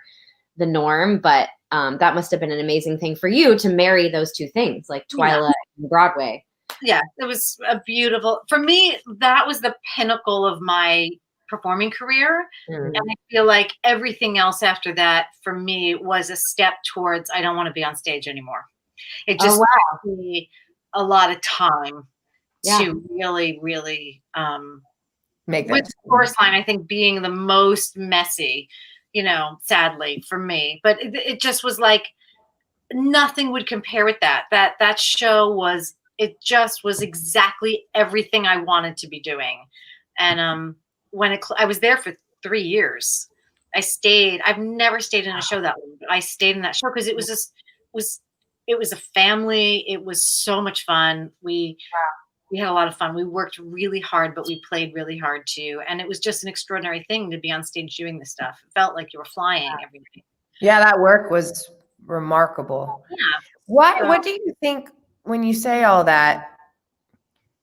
the norm, but that must have been an amazing thing for you to marry those two things, like Twyla and Broadway. Yeah, it was a beautiful, for me, that was the pinnacle of my performing career. And I feel like everything else after that for me was a step towards, I don't want to be on stage anymore. It just took me a lot of time to really, really make with that chorus line, I think being the most messy, sadly for me. But it just was like nothing would compare with that. That show was, it just was exactly everything I wanted to be doing. And when I was there for 3 years, I've never stayed in a show that long, but I stayed in that show because it was it was a family. It was so much fun. We had a lot of fun. We worked really hard, but we played really hard too. And it was just an extraordinary thing to be on stage doing this stuff. It felt like you were flying every night. Yeah, that work was remarkable. Yeah. What do you think when you say all that?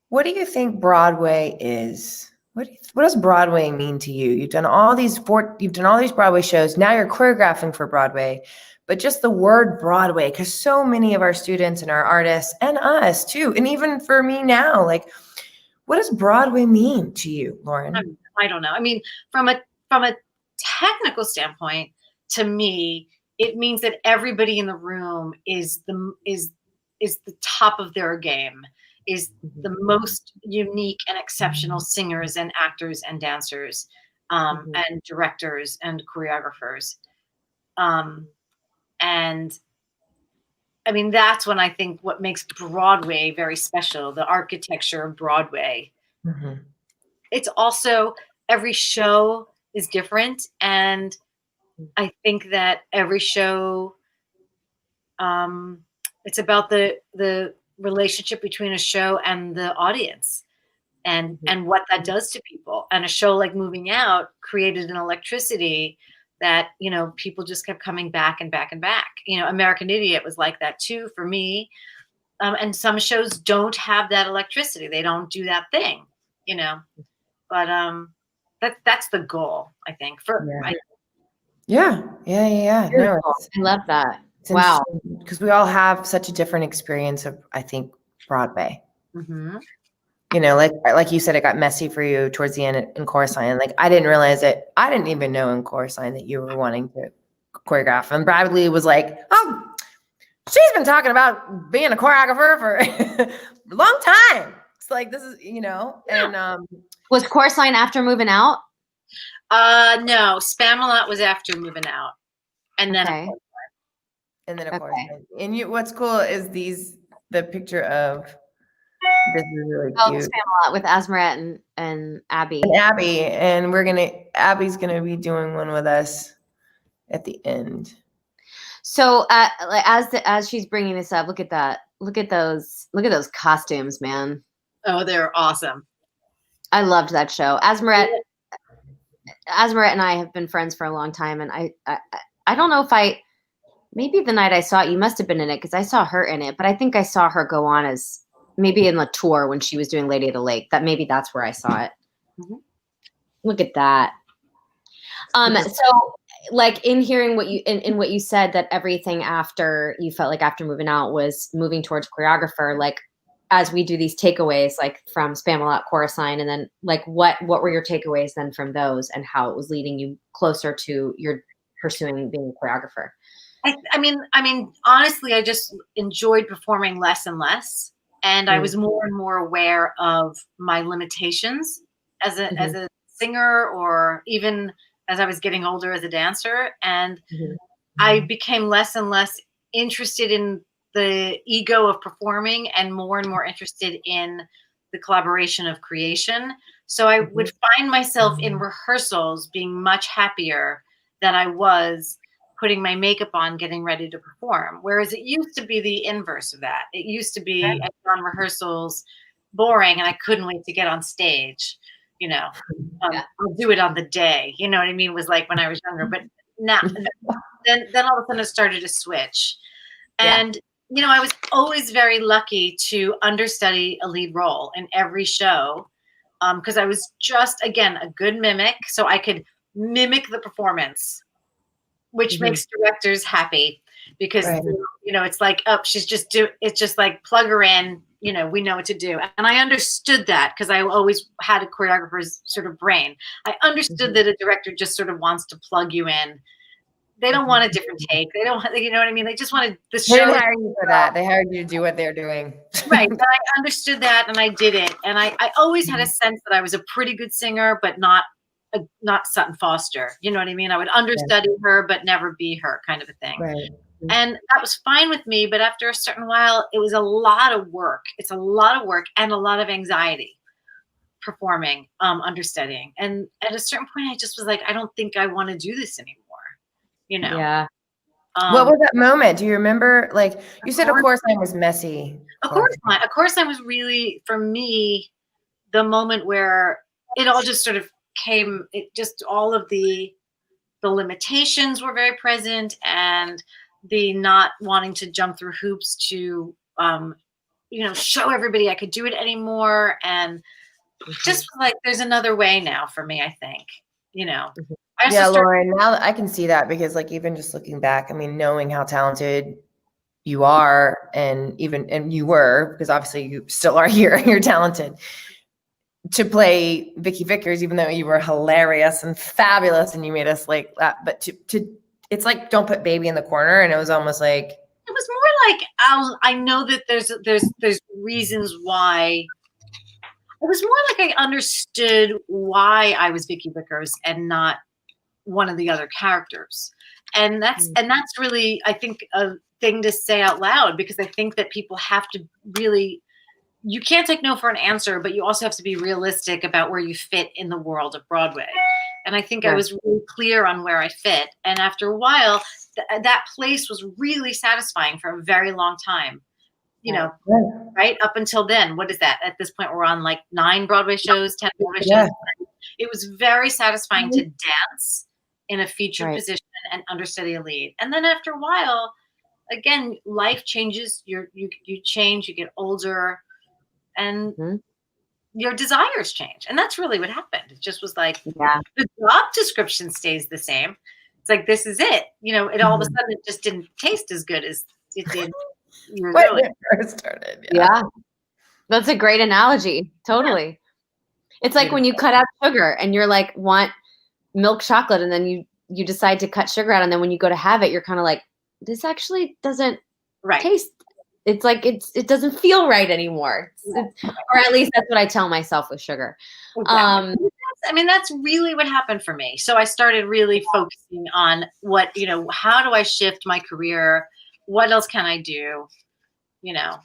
What do you think Broadway is? What does Broadway mean to you? You've done all these Broadway shows. Now you're choreographing for Broadway. But just the word Broadway, because so many of our students and our artists and us too, and even for me now, like, what does Broadway mean to you, Lorin? I don't know. I mean, from a technical standpoint, to me, it means that everybody in the room is the top of their game, is the most unique and exceptional singers and actors and dancers, and directors and choreographers. And I mean, that's when I think what makes Broadway very special, the architecture of Broadway. It's also, every show is different. And I think that every show, it's about the relationship between a show and the audience and what that does to people. And a show like Moving Out created an electricity that, people just kept coming back and back and back. American Idiot was like that too for me. And some shows don't have that electricity. They don't do that thing, but that's the goal, I think. Yeah. No, I love that. Wow. Because we all have such a different experience of, I think, Broadway. Like you said, it got messy for you towards the end in chorus line. Like, I didn't realize it. I didn't even know in chorus line that you were wanting to choreograph. And Bradley was like, "Oh, she's been talking about being a choreographer for a long time." It's like, this is, and was chorus line after Moving Out? No, Spamalot was after Moving Out, and then of course. And what's cool is the picture of. This is really cute. Spamalot with Asmaret and Abby. And Abby's gonna be doing one with us at the end. So as she's bringing this up, look at that. Look at those costumes, man. Oh, they're awesome. I loved that show. Asmaret and I have been friends for a long time, and I don't know if maybe the night I saw it, you must have been in it because I saw her in it, but I think I saw her go on as maybe in the tour when she was doing Lady of the Lake. Maybe that's where I saw it. Look at that. So like in hearing what you said, that everything after you felt like after Moving Out was moving towards choreographer, like as we do these takeaways, like from Spamalot, Chorus Line, and then like what were your takeaways then from those and how it was leading you closer to your pursuing being a choreographer? I mean, honestly, I just enjoyed performing less and less. And I was more and more aware of my limitations as a singer, or even as I was getting older as a dancer. And I became less and less interested in the ego of performing and more interested in the collaboration of creation. So I would find myself in rehearsals being much happier than I was putting my makeup on, getting ready to perform. Whereas it used to be the inverse of that. It used to be on rehearsals boring and I couldn't wait to get on stage, you know. I'll do it on the day, you know what I mean? Was like when I was younger, but now then all of a sudden it started to switch. And you know, I was always very lucky to understudy a lead role in every show because I was just, again, a good mimic. So I could mimic the performance, which makes directors happy because, you know, it's like, oh, it's just like plug her in, you know, we know what to do. And I understood that because I always had a choreographer's sort of brain. I understood that a director just sort of wants to plug you in. They don't want a different take. They don't, you know what I mean? They just wanted the show. They didn't hire you for that. They hired you to do what they're doing. Right. But I understood that and I did it. And I always had a sense that I was a pretty good singer, but not Sutton Foster. You know what I mean? I would understudy her, but never be her, kind of a thing. Right. And that was fine with me. But after a certain while, it was a lot of work. It's a lot of work and a lot of anxiety performing, understudying. And at a certain point, I just was like, I don't think I want to do this anymore. You know? Yeah. What was that moment? Do you remember? Like you said, of course, I was messy. Of course, I was really, for me, the moment where it all just sort of came. It just all of the limitations were very present, and the not wanting to jump through hoops to, you know, show everybody I could do it anymore, and just like there's another way now for me. I think, you know. Yeah, Lorin, now I can see that because like even just looking back, I mean, knowing how talented you are and you were, because obviously you still are here, you're talented, to play Vicky Vickers, even though you were hilarious and fabulous and you made us like that. But to it's like, don't put baby in the corner. And it was almost like. It was more like, I know that there's reasons why. It was more like I understood why I was Vicky Vickers and not one of the other characters. And that's really, I think, a thing to say out loud, because I think that people have to really, you can't take no for an answer, but you also have to be realistic about where you fit in the world of Broadway. And I think I was really clear on where I fit. And after a while, that place was really satisfying for a very long time. You know, right up until then, what is that? At this point, we're on like 9 Broadway shows, 10 Broadway shows. It was very satisfying to dance in a featured position and understudy a lead. And then after a while, again, life changes. You change. You get older, and your desires change. And that's really what happened. It just was like the job description stays the same. It's like, this is it. You know, it all of a sudden it just didn't taste as good as it did. When it first started. Yeah. That's a great analogy. Totally. It's like when you cut out sugar and you're like, want milk chocolate, and then you decide to cut sugar out, and then when you go to have it, you're kind of like, this actually doesn't taste. It's like it doesn't feel right anymore. Or at least that's what I tell myself with sugar. Exactly. I mean, that's really what happened for me. So I started really focusing on what, you know, how do I shift my career? What else can I do? You know.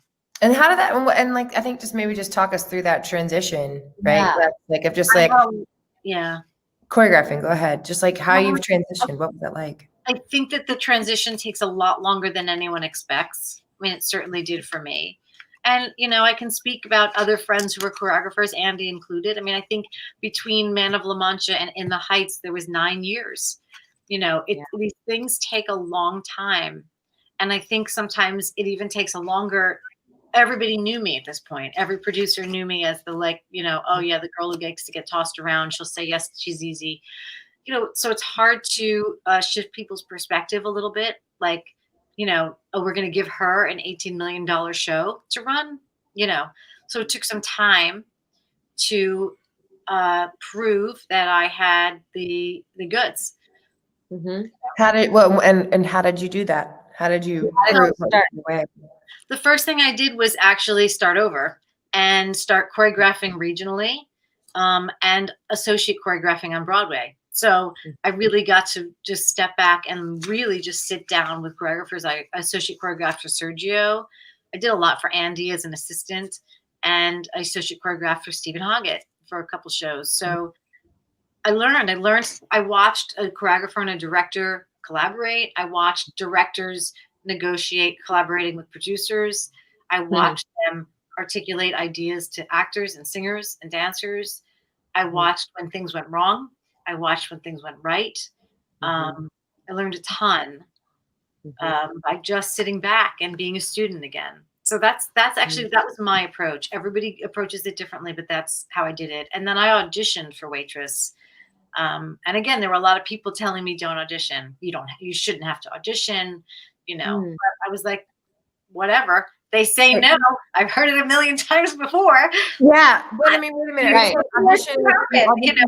And how did that, and like, I think just talk us through that transition, right? Yeah. Like, of just like, choreographing, go ahead. Just like how you've transitioned. What was that like? I think that the transition takes a lot longer than anyone expects. I mean, it certainly did for me. And, you know, I can speak about other friends who were choreographers, Andy included. I mean, I think between Man of La Mancha and In the Heights, there was 9 years. You know, these things take a long time. And I think sometimes it even takes a longer. Everybody knew me at this point. Every producer knew me as the, like, you know, oh yeah, the girl who likes to get tossed around. She'll say yes, she's easy. You know, so it's hard to shift people's perspective a little bit. Like, you know, oh, we're going to give her an $18 million show to run, you know. So it took some time to prove that I had the goods. How did how did you do that? How did you start? The first thing I did was actually start over and start choreographing regionally and associate choreographing on Broadway. So I really got to just step back and really just sit down with choreographers. I associate choreographed for Sergio. I did a lot for Andy as an assistant, and I associate choreographed for Stephen Hoggett for a couple shows. So I watched a choreographer and a director collaborate. I watched directors negotiate collaborating with producers. I watched them articulate ideas to actors and singers and dancers. I watched when things went wrong. I watched when things went right. I learned a ton by just sitting back and being a student again. So that's actually, that was my approach. Everybody approaches it differently, but that's how I did it. And then I auditioned for Waitress. And again, there were a lot of people telling me, don't audition. You shouldn't have to audition, you know. But I was like, whatever. They say no. I've heard it a million times before. Yeah, but I mean, wait a minute. Right. You auditioned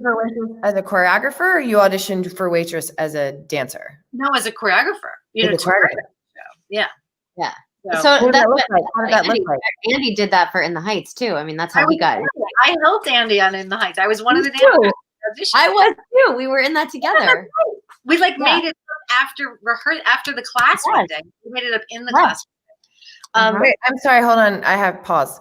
for Waitress as a choreographer, or you auditioned for Waitress as a dancer? No, as a choreographer. You know, As a choreographer. Yeah. Yeah. So So What did that's that look what like? How did that look like? Andy did that for In the Heights too. I mean, that's how we got. I helped Andy on In the Heights. I was one of the Me too. dancers. Audition. I was too. We were in that together. We like made it up after the class one day. We made it up in the class. Wait, I'm sorry. Hold on. I have pause.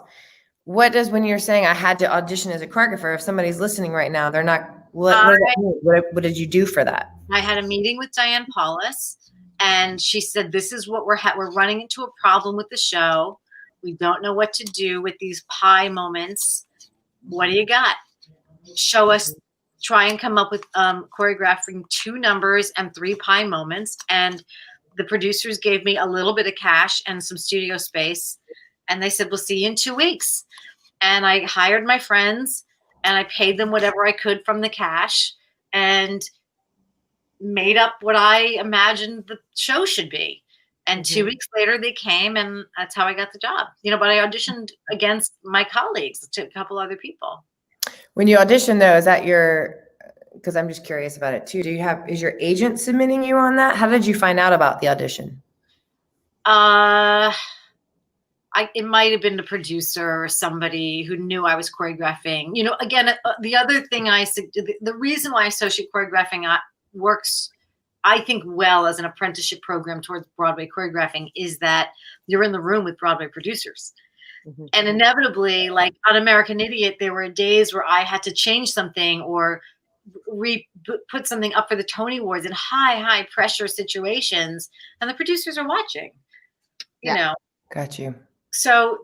What does, when you're saying I had to audition as a choreographer, if somebody's listening right now, they're not, what does that mean? What did you do for that? I had a meeting with Diane Paulus, and she said, this is what we're running into a problem with the show. We don't know what to do with these pie moments. What do you got? Show us, try and come up with choreographing 2 numbers and 3 pie moments. And the producers gave me a little bit of cash and some studio space. And they said, we'll see you in 2 weeks. And I hired my friends and I paid them whatever I could from the cash and made up what I imagined the show should be. And 2 weeks later they came, and that's how I got the job. You know, but I auditioned against my colleagues, a couple other people. When you audition though, is that because I'm just curious about it too. Is your agent submitting you on that? How did you find out about the audition? It might have been the producer or somebody who knew I was choreographing. You know, again, the other thing the reason why associate choreographing works, I think, well as an apprenticeship program towards Broadway choreographing is that you're in the room with Broadway producers. And inevitably, like on American Idiot, there were days where I had to change something or put something up for the Tony Awards in high pressure situations, and the producers are watching. You know. Got you. So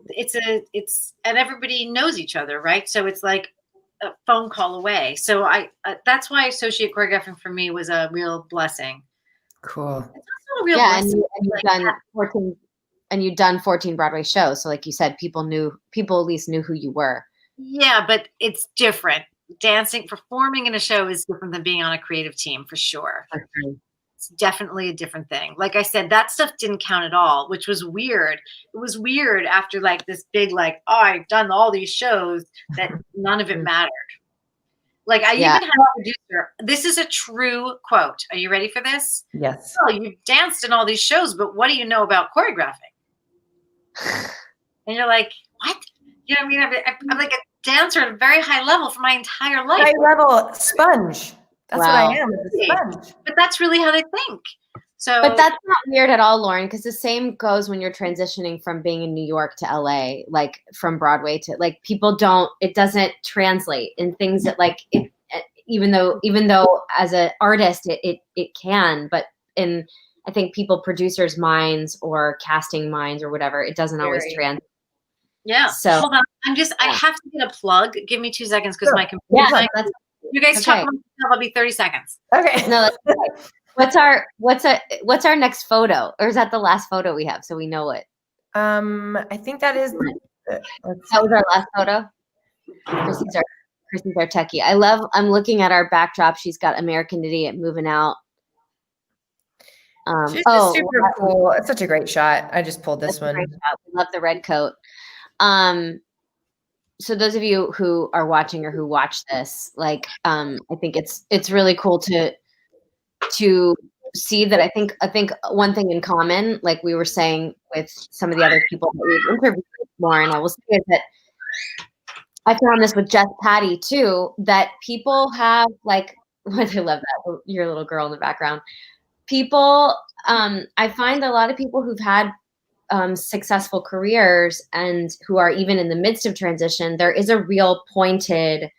and everybody knows each other, right? So it's like a phone call away. So that's why associate choreographing for me was a real blessing. Cool. It's also a real blessing. And you've done 14 Broadway shows. So like you said, people at least knew who you were. Yeah, but it's different. Performing in a show is different than being on a creative team, for sure. It's definitely a different thing. Like I said, that stuff didn't count at all, which was weird. It was weird after like this big, like, oh, I've done all these shows, that none of it mattered. Like I even had a producer. This is a true quote. Are you ready for this? Yes. Oh, you've danced in all these shows, but what do you know about choreographing? And you're like, what? You know what I mean? I'm like a dancer at a very high level for my entire life. High level sponge. That's what I am, a sponge. But that's really how they think. So, but that's not weird at all, Lorin, because the same goes when you're transitioning from being in New York to LA, like from Broadway to like it doesn't translate in things that like it, even though as an artist it can, but in I think producers' minds or casting minds or whatever, it doesn't always translate. Yeah. So hold on. I have to get a plug. Give me 2 seconds because my computer. You guys talk about I'll be 30 seconds. Okay. No, that's okay. What's our next photo? Or is that the last photo we have so we know it? I think that is that was our last photo. Chrysie's our techie. I'm looking at our backdrop. She's got American Idiot moving out. She's super cool. It's such a great shot. I just pulled this one. We love the red coat. So those of you who are watching or who watch this, like, I think it's really cool to see that. I think one thing in common, like we were saying with some of the other people that we've interviewed, Lorin, I will say is that I found this with Jess Patty too, that people have like, I love that, your little girl in the background. People, I find a lot of people who've had successful careers and who are even in the midst of transition, there is a real pointed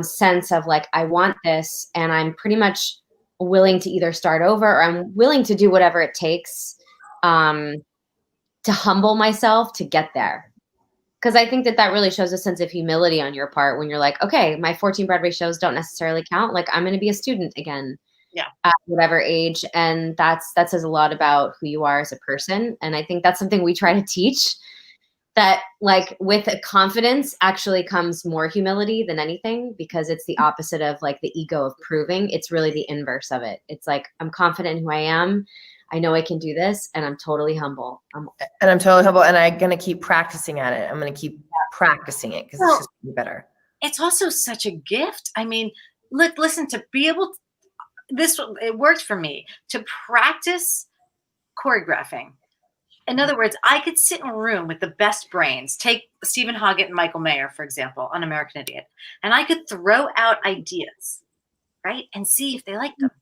sense of like, I want this, and I'm pretty much willing to either start over, or I'm willing to do whatever it takes to humble myself to get there. Because I think that really shows a sense of humility on your part when you're like, okay, my 14 Broadway shows don't necessarily count. Like, I'm going to be a student again. Yeah. At whatever age. And that says a lot about who you are as a person. And I think that's something we try to teach, that like with a confidence actually comes more humility than anything, because it's the opposite of like the ego of proving. It's really the inverse of it. It's like, I'm confident in who I am. I know I can do this, and I'm totally humble. And I'm totally humble, and I'm going to keep practicing at it. I'm going to keep practicing it because it's just going to be better. It's also such a gift. I mean, listen, to be able to, it worked for me to practice choreographing. In other words, I could sit in a room with the best brains. Take Stephen Hoggett and Michael Mayer, for example, on American Idiot. And I could throw out ideas, right? And see if they liked them.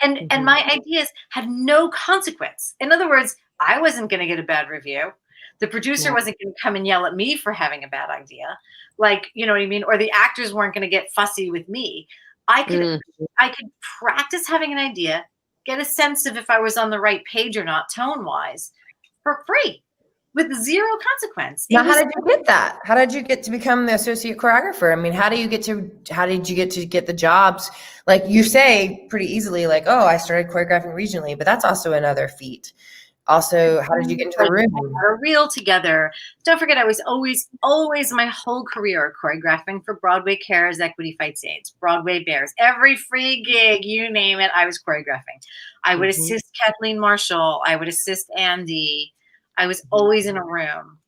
And my ideas had no consequence. In other words, I wasn't going to get a bad review. The producer wasn't going to come and yell at me for having a bad idea. Like, you know what I mean? Or the actors weren't going to get fussy with me. I could practice having an idea, get a sense of if I was on the right page or not, tone-wise, for free, with zero consequence. Now, how did you get that? How did you get to become the associate choreographer? I mean, how did you get to get the jobs? Like, you say pretty easily, like, oh, I started choreographing regionally, but that's also another feat. Also, how did you get into the room? A reel together. Don't forget, I was always my whole career choreographing for Broadway Cares, Equity Fights AIDS, Broadway Bears, every free gig, you name it, I was choreographing. I would assist Kathleen Marshall. I would assist Andy. I was always in a room.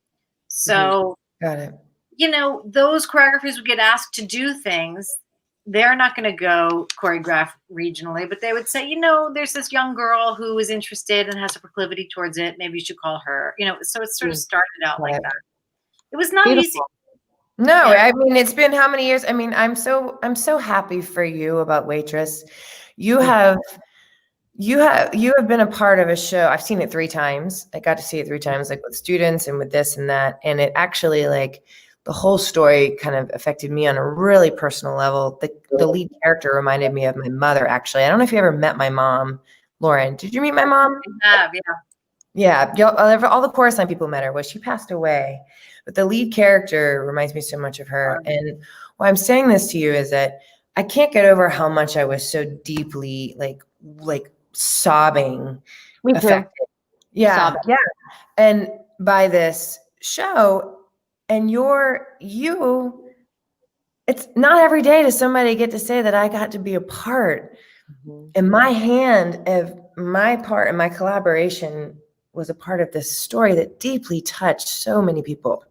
So, Got it. You know, those choreographers would get asked to do things. They're not going to go choreograph regionally, but they would say, you know, there's this young girl who is interested and has a proclivity towards it. Maybe you should call her. You know, so it sort of started out like that. It was not easy. No, I mean, it's been how many years? I mean, I'm so happy for you about Waitress. You have been a part of a show. I've seen it 3 times. I got to see it 3 times, like with students and with this and that. And it actually, like, the whole story kind of affected me on a really personal level. The lead character reminded me of my mother, actually. I don't know if you ever met my mom, Lorin. Did you meet my mom? I have, yeah. Yeah, all the chorus line people met her. Well, she passed away. But the lead character reminds me so much of her. And why I'm saying this to you is that I can't get over how much I was so deeply, like sobbing. Me too. Affected. Yeah, Sobbing. yeah. And by this show, and it's not every day does somebody get to say that I got to be a part. And my hand of my part and my collaboration was a part of this story that deeply touched so many people.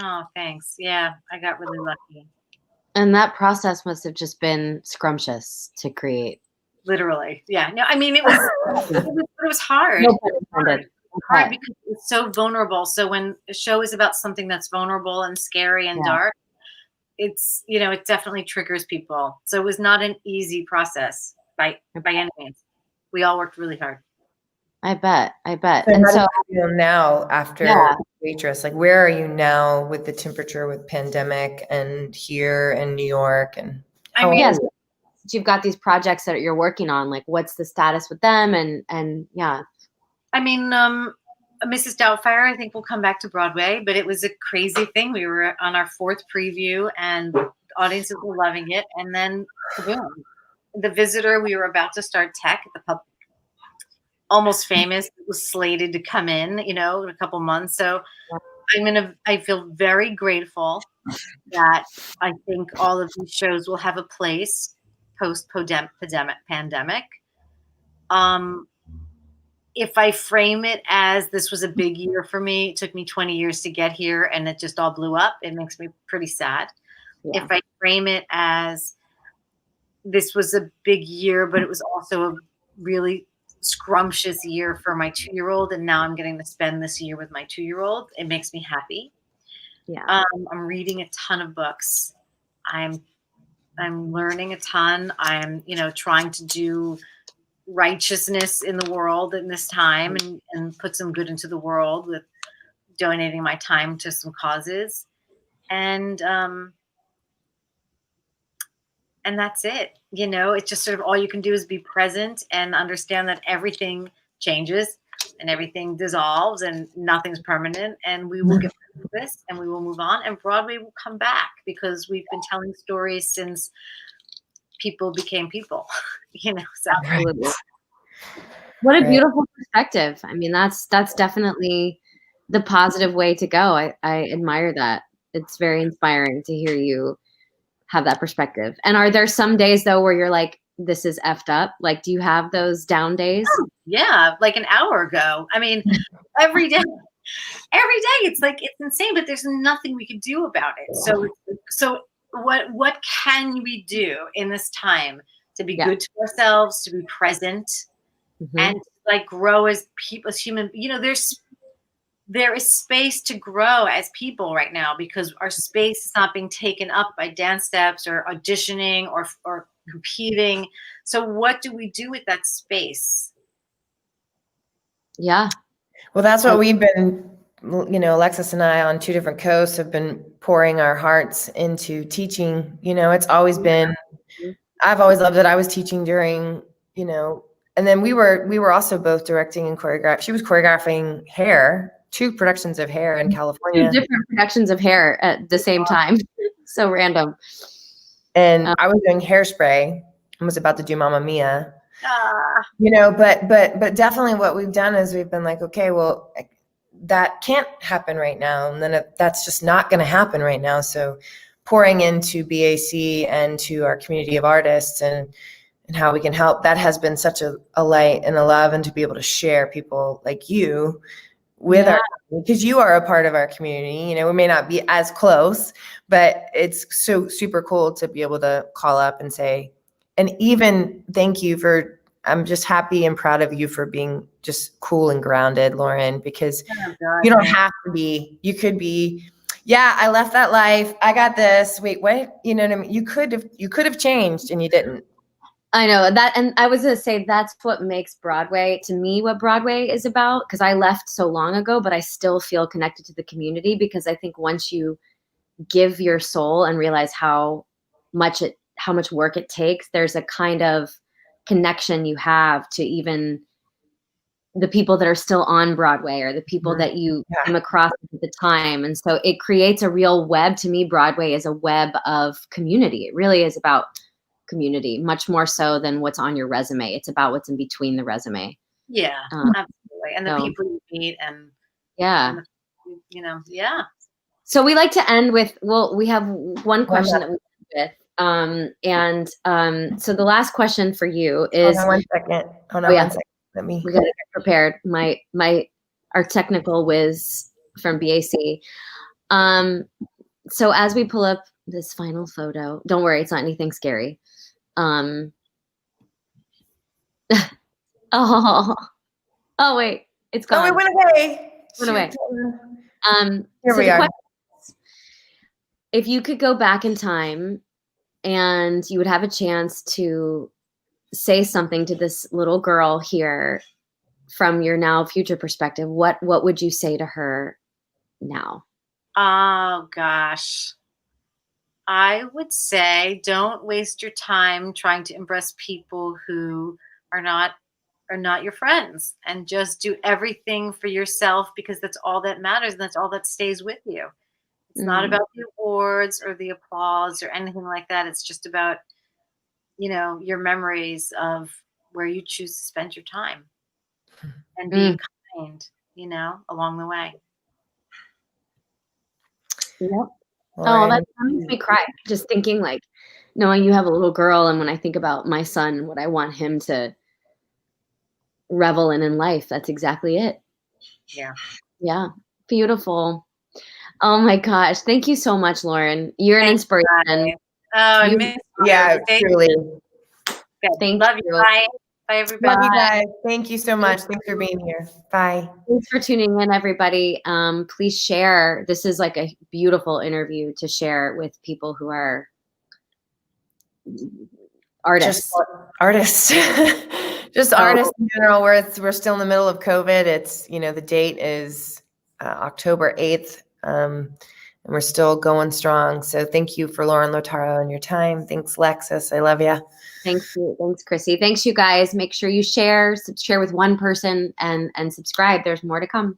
Oh, thanks. Yeah, I got really lucky. And that process must have just been scrumptious to create. Literally. Yeah. No, I mean, it was hard. No pun intended. Hard because it's so vulnerable. So when a show is about something that's vulnerable and scary and dark, it's, you know, it definitely triggers people. So it was not an easy process by any means. We all worked really hard. I bet. And so you feel now after Waitress, like, where are you now with the temperature with pandemic and here in New York? And you've got these projects that you're working on, like, what's the status with them? And yeah. I mean, Mrs. Doubtfire, I think, will come back to Broadway, but it was a crazy thing. We were on our 4th preview and audiences were loving it. And then, boom, The Visitor, we were about to start tech at the pub. Almost Famous, it was slated to come in, you know, in a couple months. So I feel very grateful that I think all of these shows will have a place post-pandemic. If I frame it as this was a big year for me, it took me 20 years to get here and it just all blew up, it makes me pretty sad. Yeah. If I frame it as this was a big year, but it was also a really scrumptious year for my 2-year-old, and now I'm getting to spend this year with my 2-year-old, it makes me happy. Yeah. I'm reading a ton of books. I'm learning a ton. I'm, you know, trying to do righteousness in the world in this time and put some good into the world with donating my time to some causes. And and that's it. You know, it's just sort of all you can do is be present and understand that everything changes and everything dissolves and nothing's permanent, and we will get through this and we will move on, and Broadway will come back because we've been telling stories since people became people, you know. So Absolutely. What a beautiful perspective. I mean, that's definitely the positive way to go. I admire that. It's very inspiring to hear you have that perspective. And are there some days though where you're like, this is effed up? Like, do you have those down days? oh, yeah, like an hour ago. I mean, every day it's like, it's insane, but there's nothing we can do about it. So what can we do in this time to be good to ourselves, to be present, and like grow as people, as human? You know, there is space to grow as people right now because our space is not being taken up by dance steps or auditioning or competing. So what do we do with that space? Yeah. Well, that's what we've been, you know, Alexis and I on 2 different coasts have been pouring our hearts into teaching. You know, it's always been, I've always loved it. I was teaching during, you know, and then we were also both directing and choreographing. She was choreographing Hair, 2 productions of Hair in California. 2 different productions of Hair at the same time. So random. And I was doing Hairspray and was about to do Mamma Mia. You know, but definitely what we've done is we've been like, okay, well, that can't happen right now. And then that's just not going to happen right now. So pouring into BAC and to our community of artists and how we can help, that has been such a light and a love, and to be able to share people like you with our, because you are a part of our community. You know, we may not be as close, but it's so super cool to be able to call up and say, and even thank you for, I'm just happy and proud of you for being just cool and grounded, Lorin, because you don't have to be, you could be, yeah, I left that life. I got this. Wait, what? You know what I mean? You could have changed and you didn't. I know that. And I was going to say, that's what makes Broadway, to me, what Broadway is about. Cause I left so long ago, but I still feel connected to the community, because I think once you give your soul and realize how much work it takes, there's a kind of connection you have to even the people that are still on Broadway or the people that you came across at the time. And so it creates a real web. To me, Broadway is a web of community. It really is about community, much more so than what's on your resume. It's about what's in between the resume. Yeah, absolutely. And the people you meet and you know, So we like to end with, well, we have one question that we end with. So the last question for you is, hold on 1 second. Hold on 1 second. We gotta get prepared. Our technical whiz from BAC. So as we pull up this final photo, don't worry, it's not anything scary. Oh wait, it's gone. Oh, it went away. Went away. Here we are. If you could go back in time and you would have a chance to say something to this little girl here from your now future perspective, what would you say to her now? Oh gosh. I would say, don't waste your time trying to impress people who are not your friends, and just do everything for yourself, because that's all that matters and that's all that stays with you. It's not about the awards or the applause or anything like that. It's just about, you know, your memories of where you choose to spend your time and being kind, you know, along the way. Yep. Oh, that makes me cry. Just thinking, like, knowing you have a little girl, and when I think about my son and what I want him to revel in life, that's exactly it. Yeah. Yeah. Beautiful. Oh my gosh. Thank you so much, Lorin. You're an inspiration. Oh, I miss you. Yeah, truly. Thank Love you. Bye. Bye, everybody. Love you guys. Thank you so much. Thanks for being here. Bye. Thanks for tuning in, everybody. Please share. This is like a beautiful interview to share with people who are artists. Just artists. Just artists in general. We're still in the middle of COVID. It's, you know, the date is October 8th. and we're still going strong. So thank you for Lorin Latarro and your time. Thanks, Alexis. I love you. Thanks, Chryssie. Thanks, you guys. Make sure you share with one person and subscribe. There's more to come.